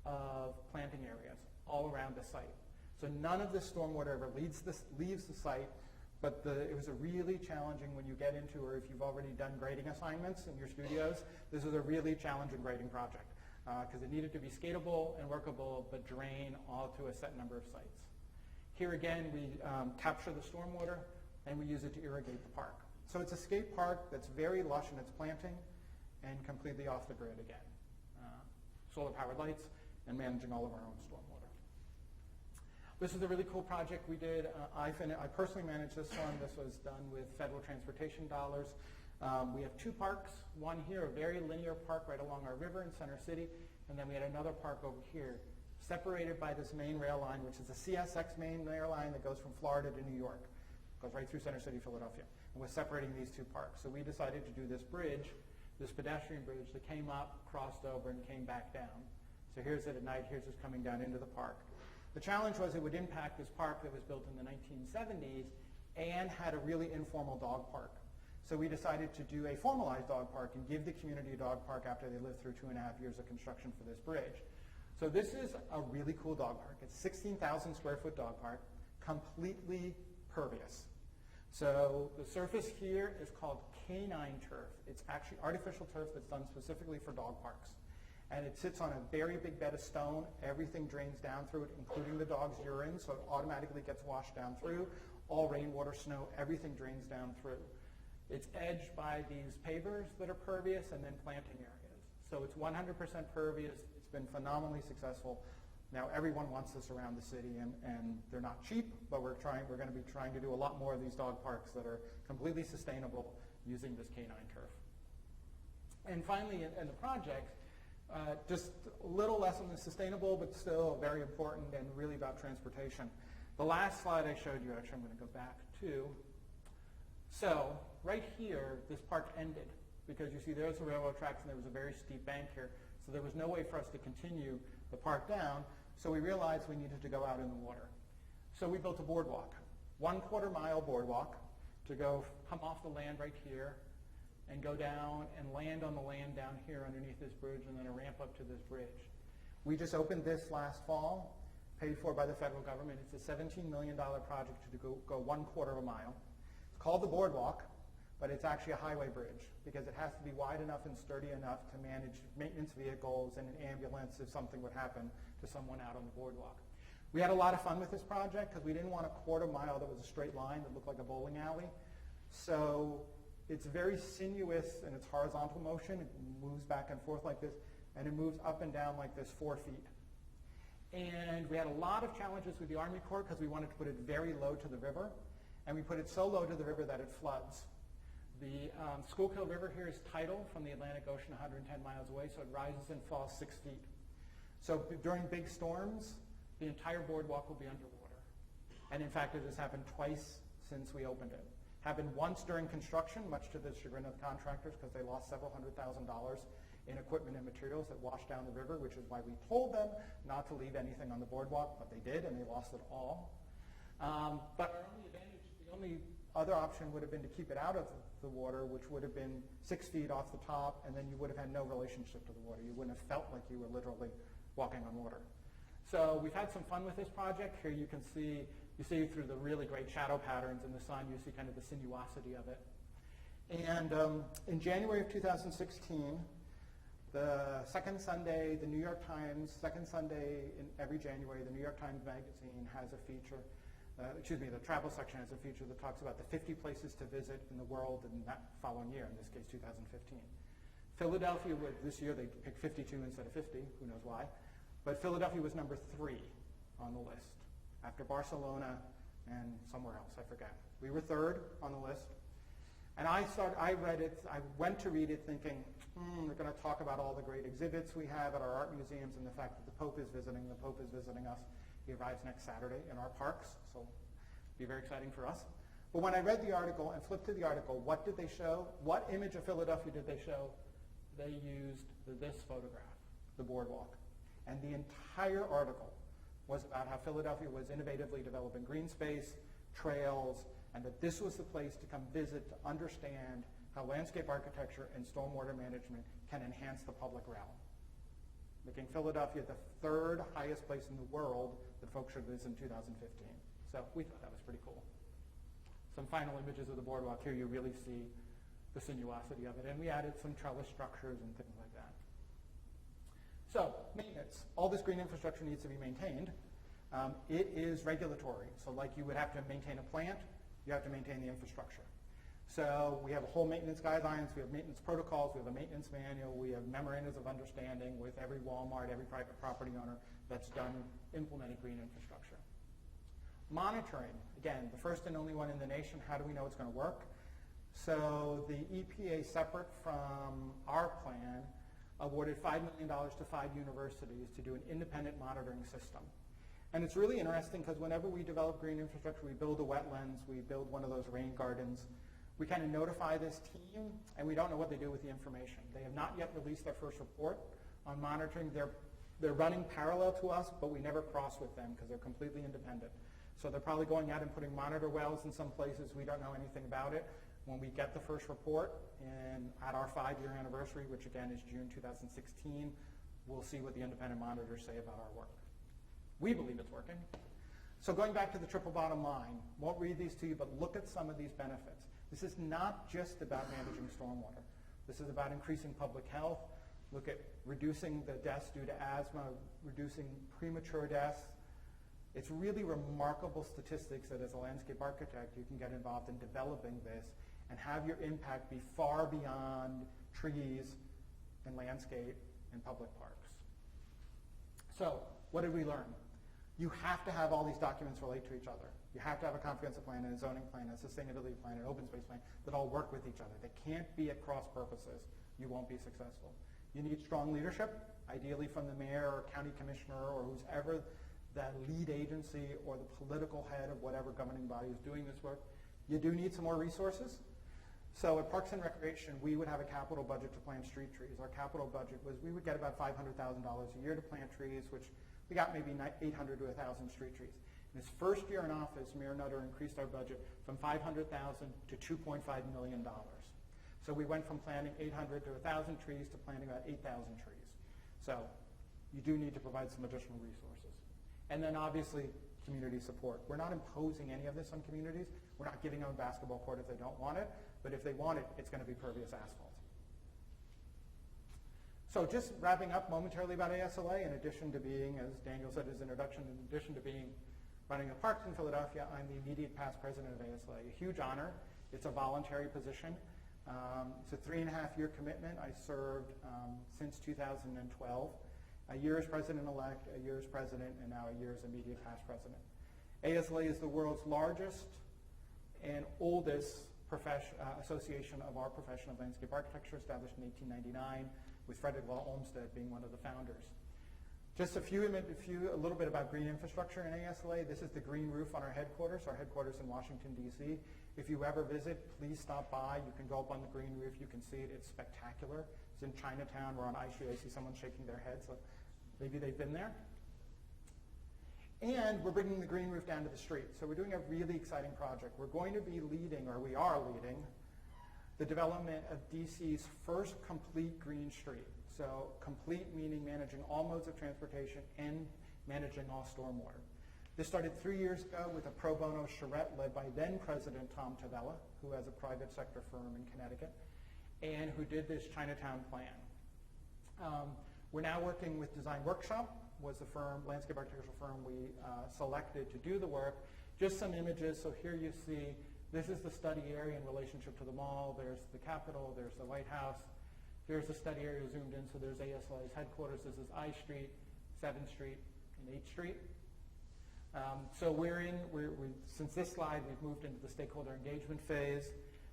of planting areas all around the site. So none of this stormwater ever leaves the site, but it was a really challenging when you get into, or if you've already done grading assignments in your studios, this is a really challenging grading project because it needed to be skatable and workable, but drain all to a set number of sites. Here again, we capture the stormwater and we use it to irrigate the park. So it's a skate park that's very lush in its planting and completely off the grid again. Solar powered lights and managing all of our own stormwater. This is a really cool project we did. I personally managed this one. This was done with federal transportation dollars. We have two parks. One here, a very linear park right along our river in Center City, and then we had another park over here, separated by this main rail line, which is a CSX main rail line that goes from Florida to New York. Goes right through Center City, Philadelphia. And we're separating these two parks. So we decided to do this bridge, this pedestrian bridge that came up, crossed over, and came back down. So here's it at night. Here's us coming down into the park. The challenge was it would impact this park that was built in the 1970s and had a really informal dog park. So we decided to do a formalized dog park and give the community a dog park after they lived through 2.5 years of construction for this bridge. So this is a really cool dog park. It's 16,000 square foot dog park, completely pervious. So the surface here is called canine turf. It's actually artificial turf that's done specifically for dog parks. And it sits on a very big bed of stone. Everything drains down through it, including the dog's urine, so it automatically gets washed down through. All rainwater, snow, everything drains down through. It's edged by these pavers that are pervious and then planting areas. So it's 100% pervious. It's been phenomenally successful. Now everyone wants this around the city, and they're not cheap, but we're going to be trying to do a lot more of these dog parks that are completely sustainable using this canine turf. And finally, in the project, just a little less on the sustainable, but still very important and really about transportation. The last slide I showed you, actually I'm going to go back to. So right here, this park ended because you see there's the railroad tracks and there was a very steep bank here. So there was no way for us to continue the park down. So we realized we needed to go out in the water. So we built a boardwalk, 1/4 mile boardwalk to go come off the land right here and go down and land on the land down here underneath this bridge and then a ramp up to this bridge. We just opened this last fall, paid for by the federal government. It's a $17 million project to go 1/4 mile. It's called the boardwalk, but it's actually a highway bridge because it has to be wide enough and sturdy enough to manage maintenance vehicles and an ambulance if something would happen to someone out on the boardwalk. We had a lot of fun with this project because we didn't want a 1/4 mile that was a straight line that looked like a bowling alley. So it's very sinuous in its horizontal motion. It moves back and forth like this, and it moves up and down like this 4 feet. And we had a lot of challenges with the Army Corps because we wanted to put it very low to the river, and we put it so low to the river that it floods. The Schuylkill River here is tidal from the Atlantic Ocean 110 miles away, so it rises and falls 6 feet. So during big storms, the entire boardwalk will be underwater. And in fact, it has happened twice since we opened it. Happened once during construction, much to the chagrin of the contractors because they lost several $100,000 in equipment and materials that washed down the river, which is why we told them not to leave anything on the boardwalk, but they did, and they lost it all. But our only advantage, the only other option would have been to keep it out of the water, which would have been 6 feet off the top, and then you would have had no relationship to the water. You wouldn't have felt like you were literally walking on water. So we've had some fun with this project. Here you can see, through the really great shadow patterns in the sun, you see kind of the sinuosity of it. And in January of 2016, the second Sunday, the New York Times, second Sunday in every January, the New York Times Magazine has a feature, the travel section has a feature that talks about the 50 places to visit in the world in that following year, in this case 2015. Philadelphia, this year they picked 52 instead of 50, who knows why, but Philadelphia was number 3 on the list, after Barcelona and somewhere else, I forget. We were 3rd on the list. And I read it, I went to read it thinking, we're going to talk about all the great exhibits we have at our art museums and the fact that the Pope is visiting us. He arrives next Saturday in our parks, so it'll be very exciting for us. But when I read the article and flipped to the article, what did they show? What image of Philadelphia did they show? They used this photograph, the boardwalk. And the entire article was about how Philadelphia was innovatively developing green space, trails, and that this was the place to come visit to understand how landscape architecture and stormwater management can enhance the public realm, making Philadelphia the 3rd highest place in the world that folks should visit in 2015. So we thought that was pretty cool. Some final images of the boardwalk. Here you really see the sinuosity of it, and we added some trellis structures and things like that. So maintenance. All this green infrastructure needs to be maintained. It is regulatory. So like you would have to maintain a plant, you have to maintain the infrastructure. So we have a whole maintenance guidelines, we have maintenance protocols, we have a maintenance manual, we have memorandums of understanding with every Walmart, every private property owner that's done implementing green infrastructure. Monitoring, again, the first and only one in the nation. How do we know it's going to work? So the EPA, separate from our plan, awarded $5 million to 5 universities to do an independent monitoring system. And it's really interesting because whenever we develop green infrastructure, we build a wetlands, we build one of those rain gardens, we kind of notify this team, and we don't know what they do with the information. They have not yet released their first report on monitoring. Their They're running parallel to us, but we never cross with them because they're completely independent. So they're probably going out and putting monitor wells in some places. We don't know anything about it. When we get the first report at our 5-year anniversary, which again is June 2016, we'll see what the independent monitors say about our work. We believe it's working. So going back to the triple bottom line, won't read these to you, but look at some of these benefits. This is not just about managing stormwater. This is about increasing public health. Look at reducing the deaths due to asthma, reducing premature deaths. It's really remarkable statistics that as a landscape architect you can get involved in developing this and have your impact be far beyond trees and landscape and public parks. So what did we learn? You have to have all these documents relate to each other. You have to have a comprehensive plan and a zoning plan, a sustainability plan, an open space plan that all work with each other. They can't be at cross purposes. You won't be successful. You need strong leadership, ideally from the mayor or county commissioner or who's ever that lead agency or the political head of whatever governing body is doing this work. You do need some more resources. So at Parks and Recreation, we would have a capital budget to plant street trees. Our capital budget was we would get about $500,000 a year to plant trees, which we got maybe 800 to 1,000 street trees. In his first year in office, Mayor Nutter increased our budget from $500,000 to $2.5 million. So we went from planting 800 to 1,000 trees to planting about 8,000 trees. So you do need to provide some additional resources. And then obviously community support. We're not imposing any of this on communities. We're not giving them a basketball court if they don't want it, but if they want it, it's going to be pervious asphalt. So just wrapping up momentarily about ASLA, in addition to being, as Daniel said in his introduction, in addition to being running the parks in Philadelphia, I'm the immediate past president of ASLA. A huge honor. It's a voluntary position. It's a 3.5-year commitment. I served since 2012. A year as president-elect, a year as president, and now a year as immediate past president. ASLA is the world's largest and oldest association of our profession of landscape architecture, established in 1899, with Frederick Law Olmsted being one of the founders. Just a little bit about green infrastructure in ASLA. This is the green roof on our headquarters in Washington, D.C. If you ever visit, please stop by. You can go up on the green roof. You can see it. It's spectacular. It's in Chinatown. We're on I Street. I see someone shaking their head, so maybe they've been there. And we're bringing the green roof down to the street. So we're doing a really exciting project. We're going to be leading, or we are leading, the development of DC's first complete green street. So complete meaning managing all modes of transportation and managing all stormwater. This started 3 years ago with a pro bono charrette led by then President Tom Tavella, who has a private sector firm in Connecticut, and who did this Chinatown plan. We're now working with Design Workshop, was the firm, landscape architectural firm we selected to do the work. Just some images. So here you see, this is the study area in relationship to the mall. There's the Capitol, there's the White House. Here's the study area zoomed in, so there's ASLA's headquarters. This is I Street, 7th Street, and 8th Street. So since this slide, we've moved into the stakeholder engagement phase.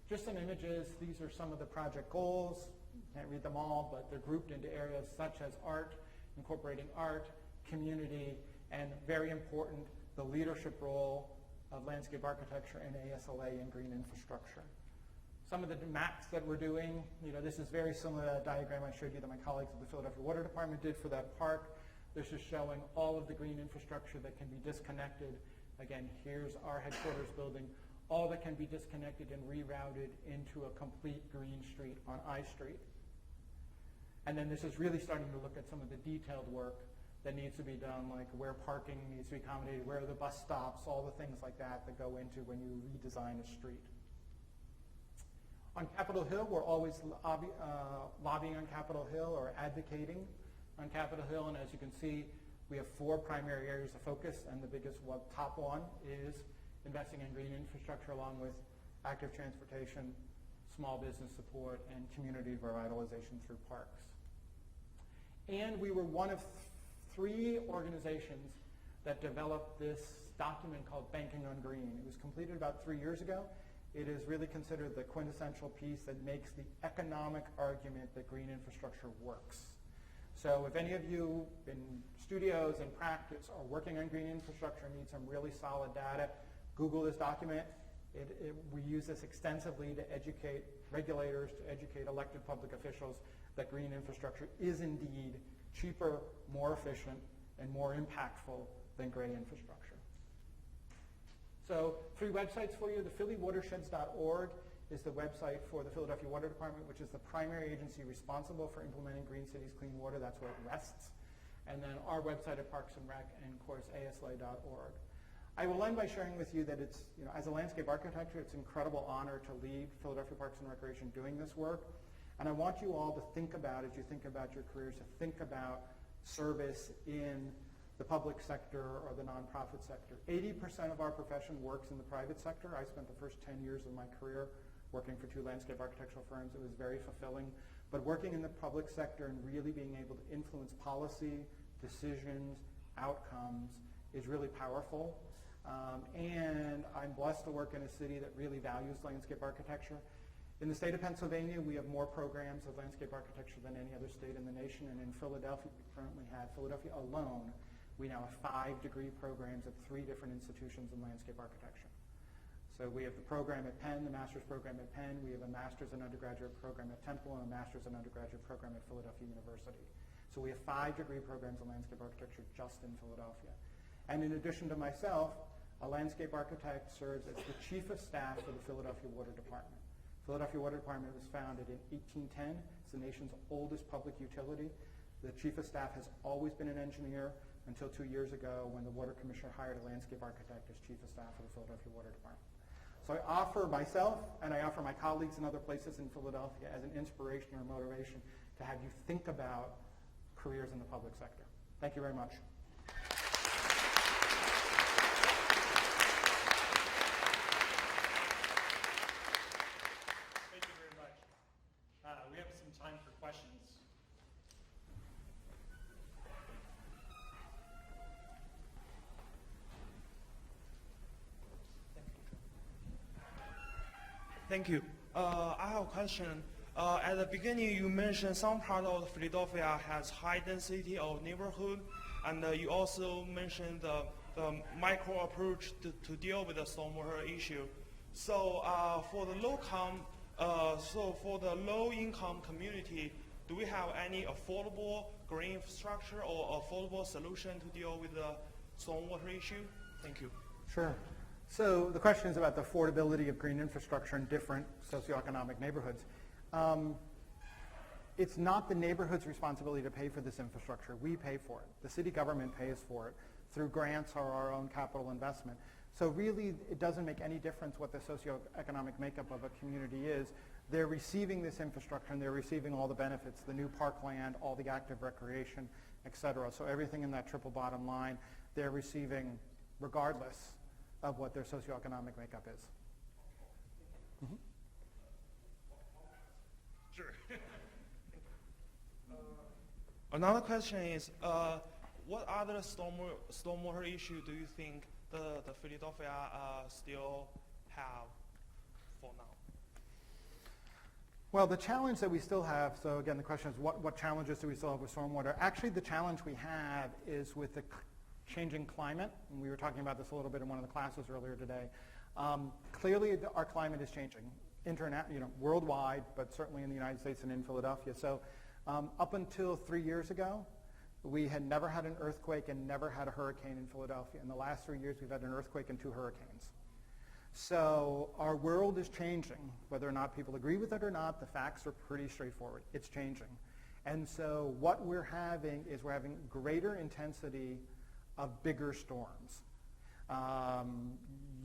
Just some images. These are some of the project goals. Can't read them all, but they're grouped into areas such as art, incorporating art, community, and very important, the leadership role of landscape architecture and ASLA in green infrastructure. Some of the maps that we're doing, this is very similar to that diagram I showed you that my colleagues at the Philadelphia Water Department did for that park. This is showing all of the green infrastructure that can be disconnected. Again, here's our headquarters building. All that can be disconnected and rerouted into a complete green street on I Street. And then this is really starting to look at some of the detailed work that needs to be done, like where parking needs to be accommodated, where are the bus stops, all the things like that that go into when you redesign a street. On Capitol Hill, we're always lobbying on Capitol Hill or advocating on Capitol Hill, and as you can see, we have 4 primary areas of focus, and the biggest top one is investing in green infrastructure along with active transportation, small business support, and community revitalization through parks. And we were one of 3 organizations that developed this document called Banking on Green. It was completed about 3 years ago. It is really considered the quintessential piece that makes the economic argument that green infrastructure works. So if any of you in studios and practice are working on green infrastructure and need some really solid data, Google this document. We use this extensively to educate regulators, to educate elected public officials that green infrastructure is indeed cheaper, more efficient, and more impactful than gray infrastructure. So 3 websites for you. The phillywatersheds.org is the website for the Philadelphia Water Department, which is the primary agency responsible for implementing Green Cities Clean Water. That's where it rests. And then our website at Parks and Rec, and of course ASLA.org. I will end by sharing with you that it's, as a landscape architect, it's an incredible honor to lead Philadelphia Parks and Recreation doing this work. And I want you all to think about, as you think about your careers, to think about service in the public sector or the nonprofit sector. 80% of our profession works in the private sector. I spent the first 10 years of my career working for 2 landscape architectural firms. It was very fulfilling. But working in the public sector and really being able to influence policy, decisions, outcomes is really powerful. And I'm blessed to work in a city that really values landscape architecture. In the state of Pennsylvania, we have more programs of landscape architecture than any other state in the nation. And in Philadelphia, we currently have, Philadelphia alone, we now have 5 degree programs at 3 different institutions in landscape architecture. So we have the program at Penn, the master's program at Penn. We have a master's and undergraduate program at Temple and a master's and undergraduate program at Philadelphia University. So we have 5 degree programs in landscape architecture just in Philadelphia. And in addition to myself, a landscape architect serves as the chief of staff for the Philadelphia Water Department. Philadelphia Water Department was founded in 1810. It's the nation's oldest public utility. The chief of staff has always been an engineer until 2 years ago when the Water Commissioner hired a landscape architect as chief of staff for the Philadelphia Water Department. So I offer myself and I offer my colleagues in other places in Philadelphia as an inspiration or motivation to have you think about careers in the public sector. Thank you very much. Thank you very much. We have some time for questions. Thank you. I have a question. At the beginning, you mentioned some part of Philadelphia has high density of neighborhood, and you also mentioned the micro approach to deal with the stormwater issue. So for the low income community, do we have any affordable green infrastructure or affordable solution to deal with the stormwater issue? Thank you. Sure. So the question is about the affordability of green infrastructure in different socioeconomic neighborhoods. It's not the neighborhood's responsibility to pay for this infrastructure. We pay for it. The city government pays for it through grants or our own capital investment. So really, it doesn't make any difference what the socioeconomic makeup of a community is. They're receiving this infrastructure and they're receiving all the benefits, the new parkland, all the active recreation, et cetera. So everything in that triple bottom line, they're receiving regardless of what their socioeconomic makeup is. Mm-hmm. Sure. Another question is, what other stormwater issue do you think the Philadelphia still have for now? Well, the challenge that we still have, so again, the question is what challenges do we still have with stormwater? Actually, the challenge we have is with the changing climate, and we were talking about this a little bit in one of the classes earlier today. Clearly, our climate is changing, worldwide, but certainly in the United States and in Philadelphia. So up until 3 years ago, we had never had an earthquake and never had a hurricane in Philadelphia. In the last 3 years, we've had an earthquake and 2 hurricanes. So our world is changing. Whether or not people agree with it or not, the facts are pretty straightforward. It's changing. And so what we're having greater intensity of bigger storms.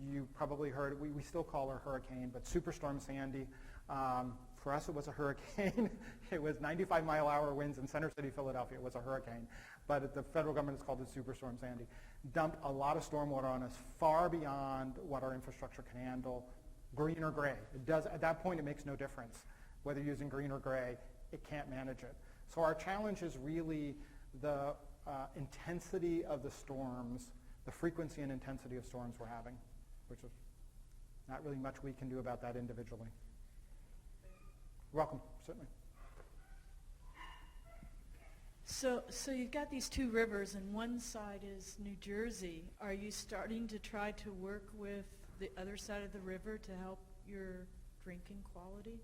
You probably heard, we still call her hurricane, but Superstorm Sandy, for us it was a hurricane. It was 95-mile-an-hour winds in Center City, Philadelphia. It was a hurricane, but the federal government has called it Superstorm Sandy. Dumped a lot of stormwater on us, far beyond what our infrastructure can handle, green or gray. It does, at that point, it makes no difference. Whether you're using green or gray, it can't manage it. So our challenge is really the intensity of the storms, the frequency and intensity of storms we're having, which is not really much we can do about that individually. You're welcome, certainly. So you've got these 2 rivers, and one side is New Jersey. Are you starting to try to work with the other side of the river to help your drinking quality?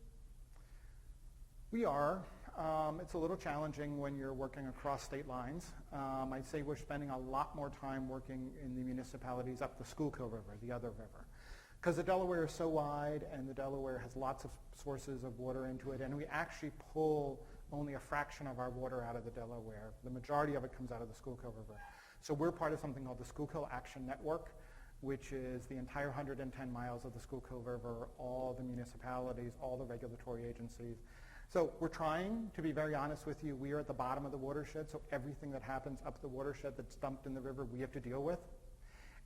We are. It's a little challenging when you're working across state lines. I'd say we're spending a lot more time working in the municipalities up the Schuylkill River, the other river. Because the Delaware is so wide and the Delaware has lots of sources of water into it, and we actually pull only a fraction of our water out of the Delaware. The majority of it comes out of the Schuylkill River. So we're part of something called the Schuylkill Action Network, which is the entire 110 miles of the Schuylkill River, all the municipalities, all the regulatory agencies. So we're trying, to be very honest with you, we are at the bottom of the watershed, so everything that happens up the watershed that's dumped in the river, we have to deal with.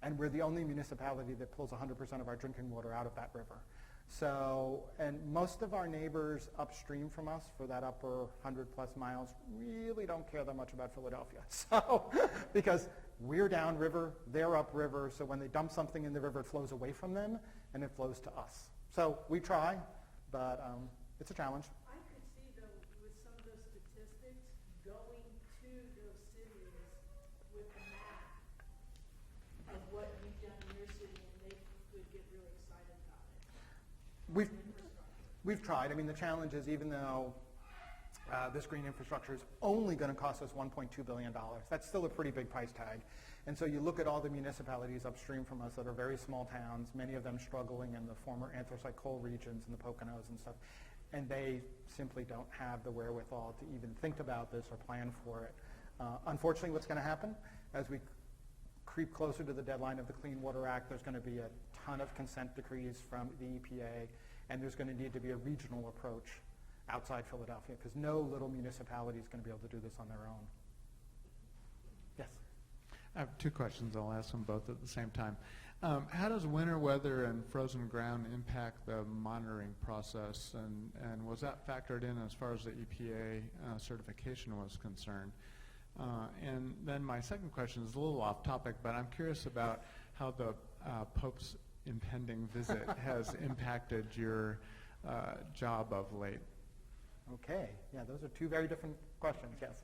And we're the only municipality that pulls 100% of our drinking water out of that river. So, and most of our neighbors upstream from us for that upper 100+ miles really don't care that much about Philadelphia. So, because we're downriver, they're upriver, so when they dump something in the river, it flows away from them and it flows to us. So we try, but it's a challenge. I could see, though, with some of those statistics, going to those cities with a map of what you've done in your city, and they would get really excited about it. We've tried. I mean, the challenge is even though this green infrastructure is only going to cost us $1.2 billion, that's still a pretty big price tag. And so you look at all the municipalities upstream from us that are very small towns, many of them struggling in the former anthracite coal regions and the Poconos and stuff, and they simply don't have the wherewithal to even think about this or plan for it. Unfortunately, what's going to happen as we creep closer to the deadline of the Clean Water Act, there's going to be a ton of consent decrees from the EPA, and there's going to need to be a regional approach outside Philadelphia, because no little municipality is going to be able to do this on their own. Yes? I have two questions. I'll ask them both at the same time. How does winter weather and frozen ground impact the monitoring process, and was that factored in as far as the EPA certification was concerned? And then my second question is a little off topic, but I'm curious about how the Pope's impending visit has impacted your job of late. Okay, yeah, those are two very different questions, yes.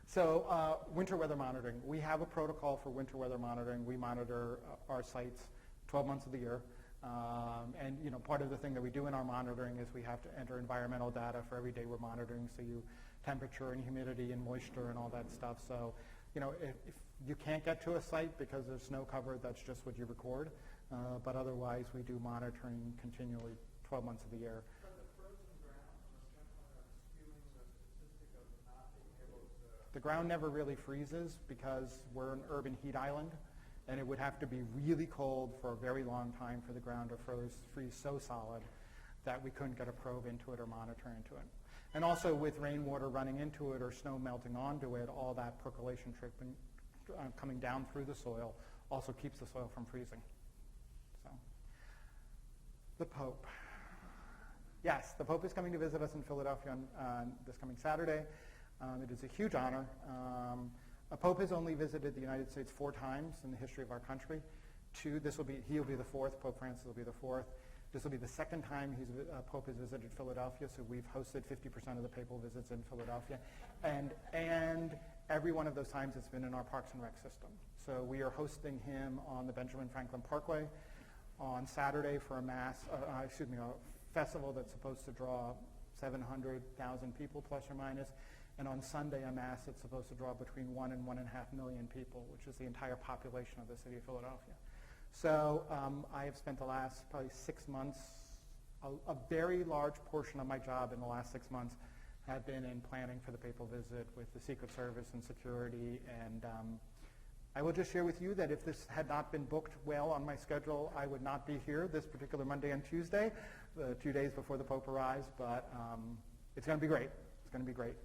So winter weather monitoring. We have a protocol for winter weather monitoring. We monitor our sites 12 months of the year. And you know, part of the thing that we do in our monitoring is we have to enter environmental data for every day we're monitoring, so temperature and humidity and moisture and all that stuff. So, you know, if you can't get to a site because there's snow cover, that's just what you record. But otherwise, we do monitoring continually 12 months of the year. The ground never really freezes because we're an urban heat island, and it would have to be really cold for a very long time for the ground to freeze so solid that we couldn't get a probe into it or monitor into it. And also with rainwater running into it or snow melting onto it, all that percolation coming down through the soil also keeps the soil from freezing. So, the Pope. Yes, the Pope is coming to visit us in Philadelphia on this coming Saturday. It is a huge honor. A Pope has only visited the United States 4 times in the history of our country. He'll be the 4th. Pope Francis will be the 4th. This will be the 2nd time Pope has visited Philadelphia, so we've hosted 50% of the papal visits in Philadelphia. And every one of those times it's been in our Parks and Rec system. So we are hosting him on the Benjamin Franklin Parkway on Saturday for a festival that's supposed to draw 700,000 people plus or minus. And on Sunday, a mass that's supposed to draw between 1 and 1.5 million people, which is the entire population of the city of Philadelphia. So I have spent the last probably 6 months, a very large portion of my job in the last 6 months had been in planning for the papal visit with the Secret Service and security. And I will just share with you that if this had not been booked well on my schedule, I would not be here this particular Monday and Tuesday, the 2 days before the Pope arrives. But it's going to be great. It's going to be great.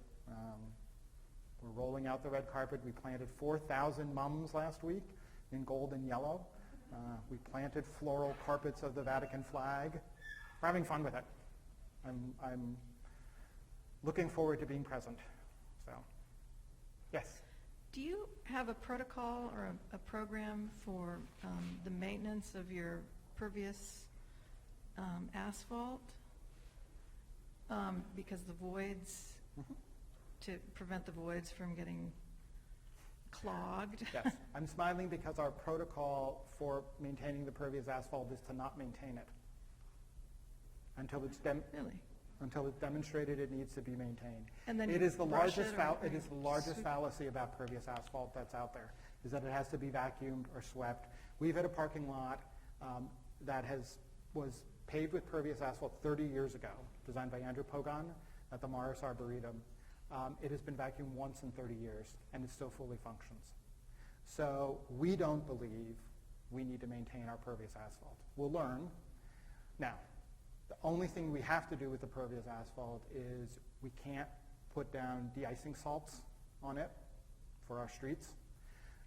We're rolling out the red carpet. We planted 4,000 mums last week in gold and yellow. We planted floral carpets of the Vatican flag. We're having fun with it. I'm looking forward to being present. So, yes. Do you have a protocol or a program for the maintenance of your pervious asphalt? Because the voids, to prevent the voids from getting clogged? Yes. I'm smiling because our protocol for maintaining the pervious asphalt is to not maintain it until it's Really? until it's demonstrated it needs to be maintained. And then It is the brush largest, it or- it is the largest sweep- fallacy about pervious asphalt that's out there, is that it has to be vacuumed or swept. We've had a parking lot that was paved with pervious asphalt 30 years ago, designed by Andrew Pogon at the Morris Arboretum. It has been vacuumed once in 30 years, and it still fully functions. So we don't believe we need to maintain our pervious asphalt. We'll learn. Now, the only thing we have to do with the pervious asphalt is we can't put down de-icing salts on it for our streets.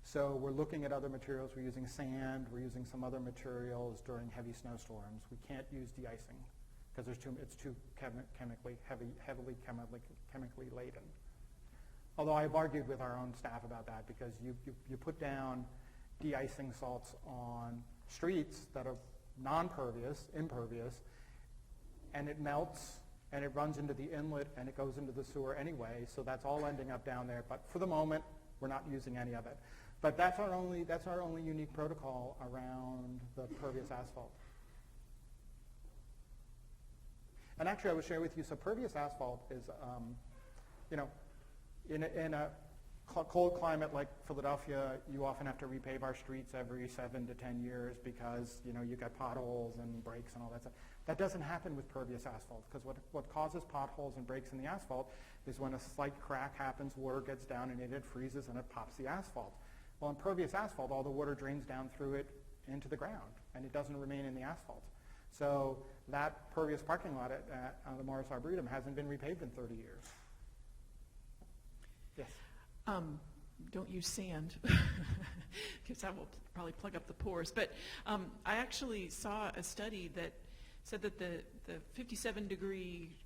So we're looking at other materials. We're using sand. We're using some other materials during heavy snowstorms. We can't use de-icing because it's too chemically laden. Although I've argued with our own staff about that, because you put down de-icing salts on streets that are non-pervious, impervious, and it melts and it runs into the inlet and it goes into the sewer anyway, so that's all ending up down there. But for the moment, we're not using any of it. But that's our only unique protocol around the pervious asphalt. And actually, I would share with you, so pervious asphalt is, in a cold climate like Philadelphia, you often have to repave our streets every 7 to 10 years because, you got potholes and breaks and all that stuff. That doesn't happen with pervious asphalt, because what causes potholes and breaks in the asphalt is when a slight crack happens, water gets down in it, it freezes, and it pops the asphalt. Well, in pervious asphalt, all the water drains down through it into the ground, and it doesn't remain in the asphalt. So that pervious parking lot at the Morris Arboretum hasn't been repaved in 30 years. Yes? Don't use sand, because that will probably plug up the pores. But I actually saw a study that said that the 57-degree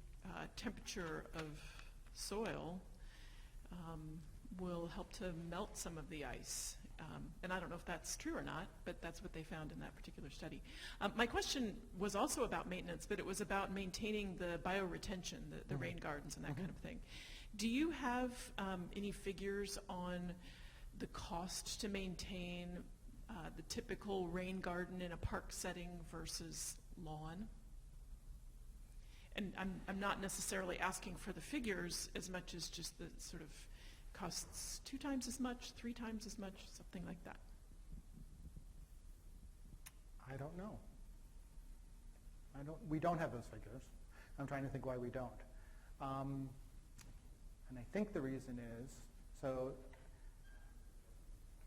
temperature of soil will help to melt some of the ice. And I don't know if that's true or not, but that's what they found in that particular study. My question was also about maintenance, but it was about maintaining the bioretention, the rain gardens and that kind of thing. Do you have any figures on the cost to maintain the typical rain garden in a park setting versus lawn? And I'm not necessarily asking for the figures as much as just the sort of costs 2 times as much, 3 times as much, something like that. I don't know. We don't have those figures. I'm trying to think why we don't. And I think the reason is, so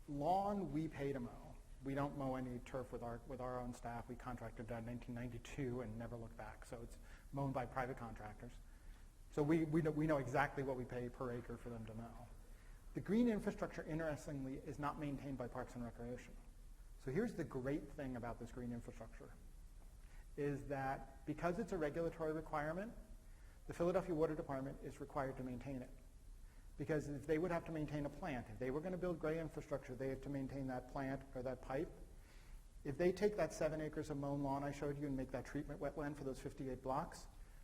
lawn we pay to mow. We don't mow any turf with our own staff. We contracted that in 1992 and never looked back. So it's mown by private contractors. So we know exactly what we pay per acre for them to mow. The green infrastructure, interestingly, is not maintained by Parks and Recreation. So here's the great thing about this green infrastructure, is that because it's a regulatory requirement, the Philadelphia Water Department is required to maintain it. Because if they would have to maintain a plant, if they were going to build gray infrastructure, they have to maintain that plant or that pipe. If they take that 7 acres of mown lawn I showed you and make that treatment wetland for those 58 blocks,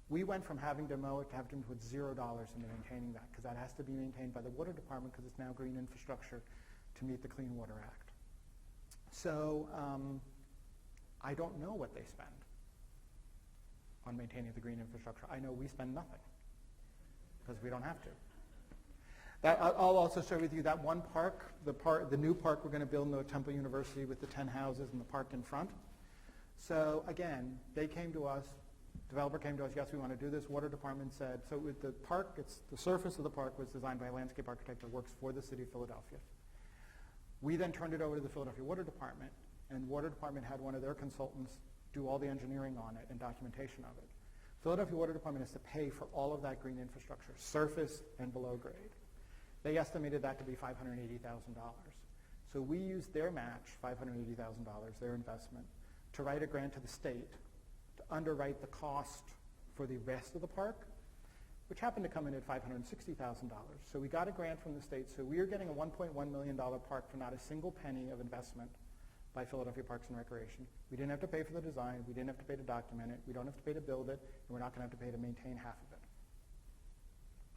we went from having to mow it to having to put $0 into maintaining that, because that has to be maintained by the Water Department because it's now green infrastructure to meet the Clean Water Act. So I don't know what they spend on maintaining the green infrastructure. I know we spend nothing because we don't have to. I'll also share with you that one park, the new park we're going to build in the Temple University with the 10 houses and the park in front. So again, they came to us, developer came to us, yes, we want to do this. Water Department said, so with the park, the surface of the park was designed by a landscape architect that works for the city of Philadelphia. We then turned it over to the Philadelphia Water Department, and Water Department had one of their consultants do all the engineering on it and documentation of it. Philadelphia Water Department has to pay for all of that green infrastructure, surface and below grade. They estimated that to be $580,000. So we used their match, $580,000, their investment, to write a grant to the state to underwrite the cost for the rest of the park, which happened to come in at $560,000. So we got a grant from the state, so we are getting a $1.1 million park for not a single penny of investment by Philadelphia Parks and Recreation. We didn't have to pay for the design, we didn't have to pay to document it, we don't have to pay to build it, and we're not going to have to pay to maintain half of it.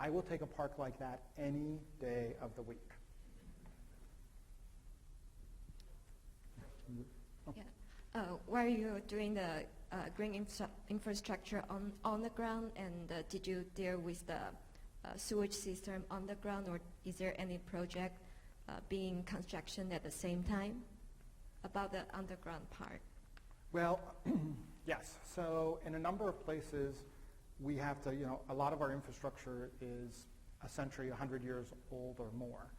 I will take a park like that any day of the week. Yeah. Were you doing the green infrastructure on the ground, and did you deal with the sewage system on the ground, or is there any project being construction at the same time about the underground part? Well, yes. So in a number of places, we have to, a lot of our infrastructure is a century, 100 years old or more.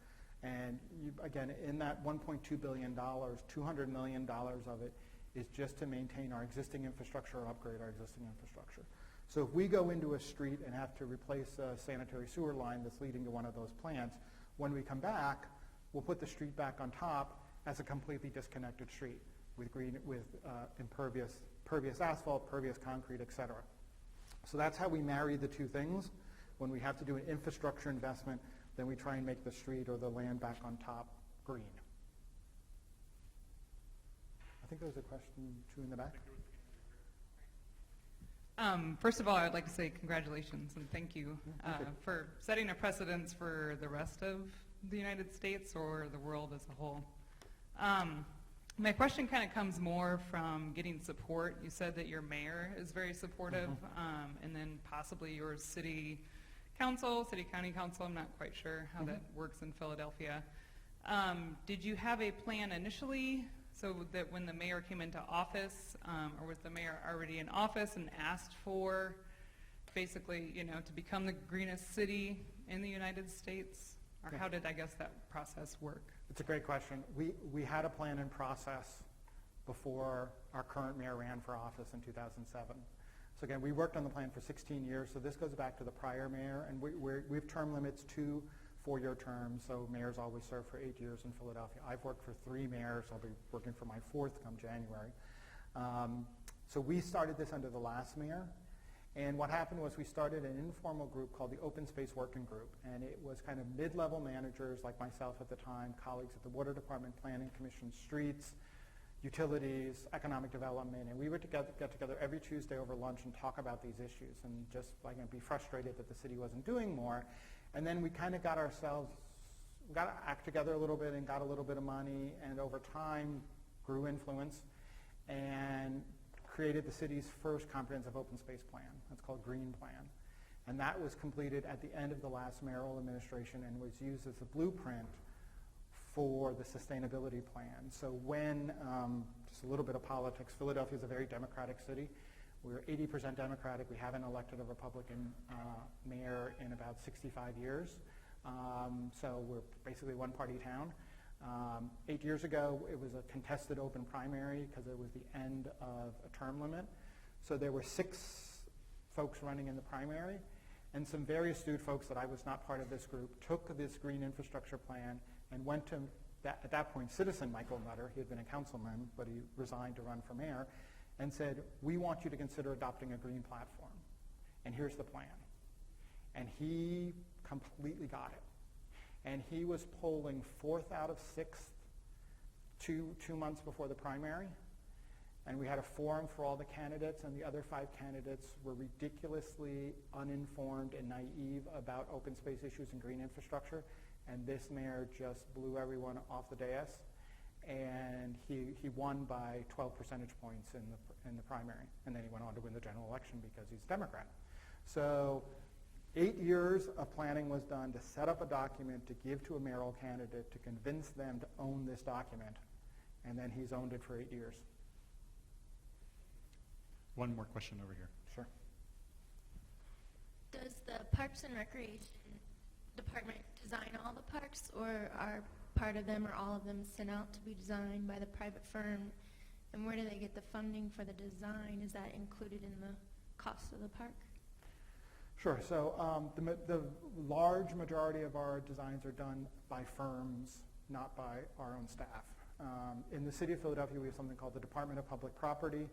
And again, in that $1.2 billion, $200 million of it is just to maintain our existing infrastructure or upgrade our existing infrastructure. So if we go into a street and have to replace a sanitary sewer line that's leading to one of those plants, when we come back, we'll put the street back on top as a completely disconnected street with pervious asphalt, pervious concrete, et cetera. So that's how we marry the two things. When we have to do an infrastructure investment, then we try and make the street or the land back on top green. I think there was a question, too, in the back. First of all, I would like to say congratulations and thank you for setting a precedence for the rest of the United States or the world as a whole. My question kind of comes more from getting support. You said that your mayor is very supportive, and then possibly your city council, city county council, I'm not quite sure how that works in Philadelphia. Did you have a plan initially so that when the mayor came into office, or was the mayor already in office and asked for basically, to become the greenest city in the United States? Or how did, I guess, that process work? It's a great question. We had a plan in process before our current mayor ran for office in 2007. So again, we worked on the plan for 16 years, so this goes back to the prior mayor, and we have term limits, 2 4-year terms, so mayors always serve for 8 years in Philadelphia. I've worked for 3 mayors. I'll be working for my 4th come January. So we started this under the last mayor, and what happened was we started an informal group called the Open Space Working Group, and it was kind of mid-level managers like myself at the time, colleagues at the Water Department, Planning Commission, Streets, Utilities, Economic Development, and we would get together every Tuesday over lunch and talk about these issues and just be frustrated that the city wasn't doing more. And then we kind of got to act together a little bit and got a little bit of money, and over time grew influence and created the city's first comprehensive open space plan. That's called Green Plan. And that was completed at the end of the last mayoral administration and was used as a blueprint for the sustainability plan. So when, just a little bit of politics, Philadelphia is a very democratic city. We're 80% Democratic. We haven't elected a Republican mayor in about 65 years. So we're basically one-party town. 8 years ago, it was a contested open primary because it was the end of a term limit. So there were 6 folks running in the primary, and some very astute folks that I was not part of this group took this green infrastructure plan and went to, at that point, citizen Michael Nutter. He had been a councilman, but he resigned to run for mayor, and said, we want you to consider adopting a green platform, and here's the plan. And he completely got it. And he was polling 4th out of 6th 2 months before the primary. And we had a forum for all the candidates, and the other 5 candidates were ridiculously uninformed and naive about open space issues and green infrastructure. And this mayor just blew everyone off the dais. And he won by 12 percentage points in the primary. And then he went on to win the general election because he's Democrat. So 8 years of planning was done to set up a document to give to a mayoral candidate to convince them to own this document. And then he's owned it for 8 years. One more question over here. Sure. Does the Parks and Recreation Department design all the parks, or are part of them or all of them sent out to be designed by the private firm? And where do they get the funding for the design? Is that included in the cost of the park? Sure. So the large majority of our designs are done by firms, not by our own staff. In the city of Philadelphia, we have something called the Department of Public Property.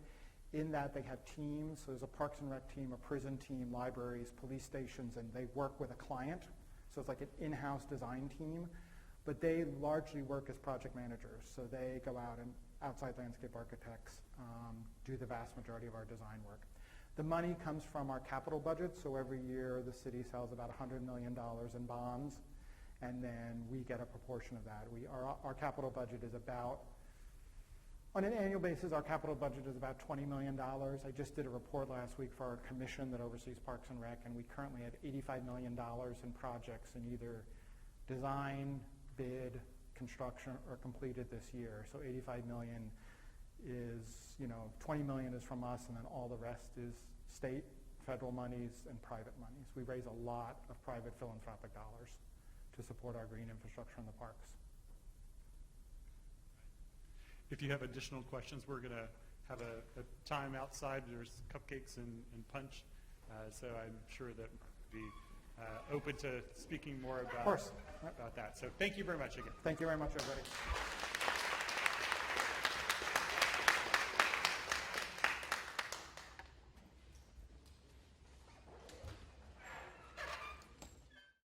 In that, they have teams. So there's a Parks and Rec team, a prison team, libraries, police stations, and they work with a client. So it's like an in-house design team. But they largely work as project managers. So they go out and outside landscape architects do the vast majority of our design work. The money comes from our capital budget. So every year, the city sells about $100 million in bonds, and then we get a proportion of that. Our capital budget is about On an annual basis, our capital budget is about $20 million. I just did a report last week for our commission that oversees Parks and Rec, and we currently have $85 million in projects in either design, bid, construction, or completed this year. So 85 million is, 20 million is from us, and then all the rest is state, federal monies, and private monies. We raise a lot of private philanthropic dollars to support our green infrastructure in the parks. If you have additional questions, we're going to have a time outside. There's cupcakes and punch, so I'm sure that we'll be open to speaking more about that. So thank you very much again. Thank you very much, everybody.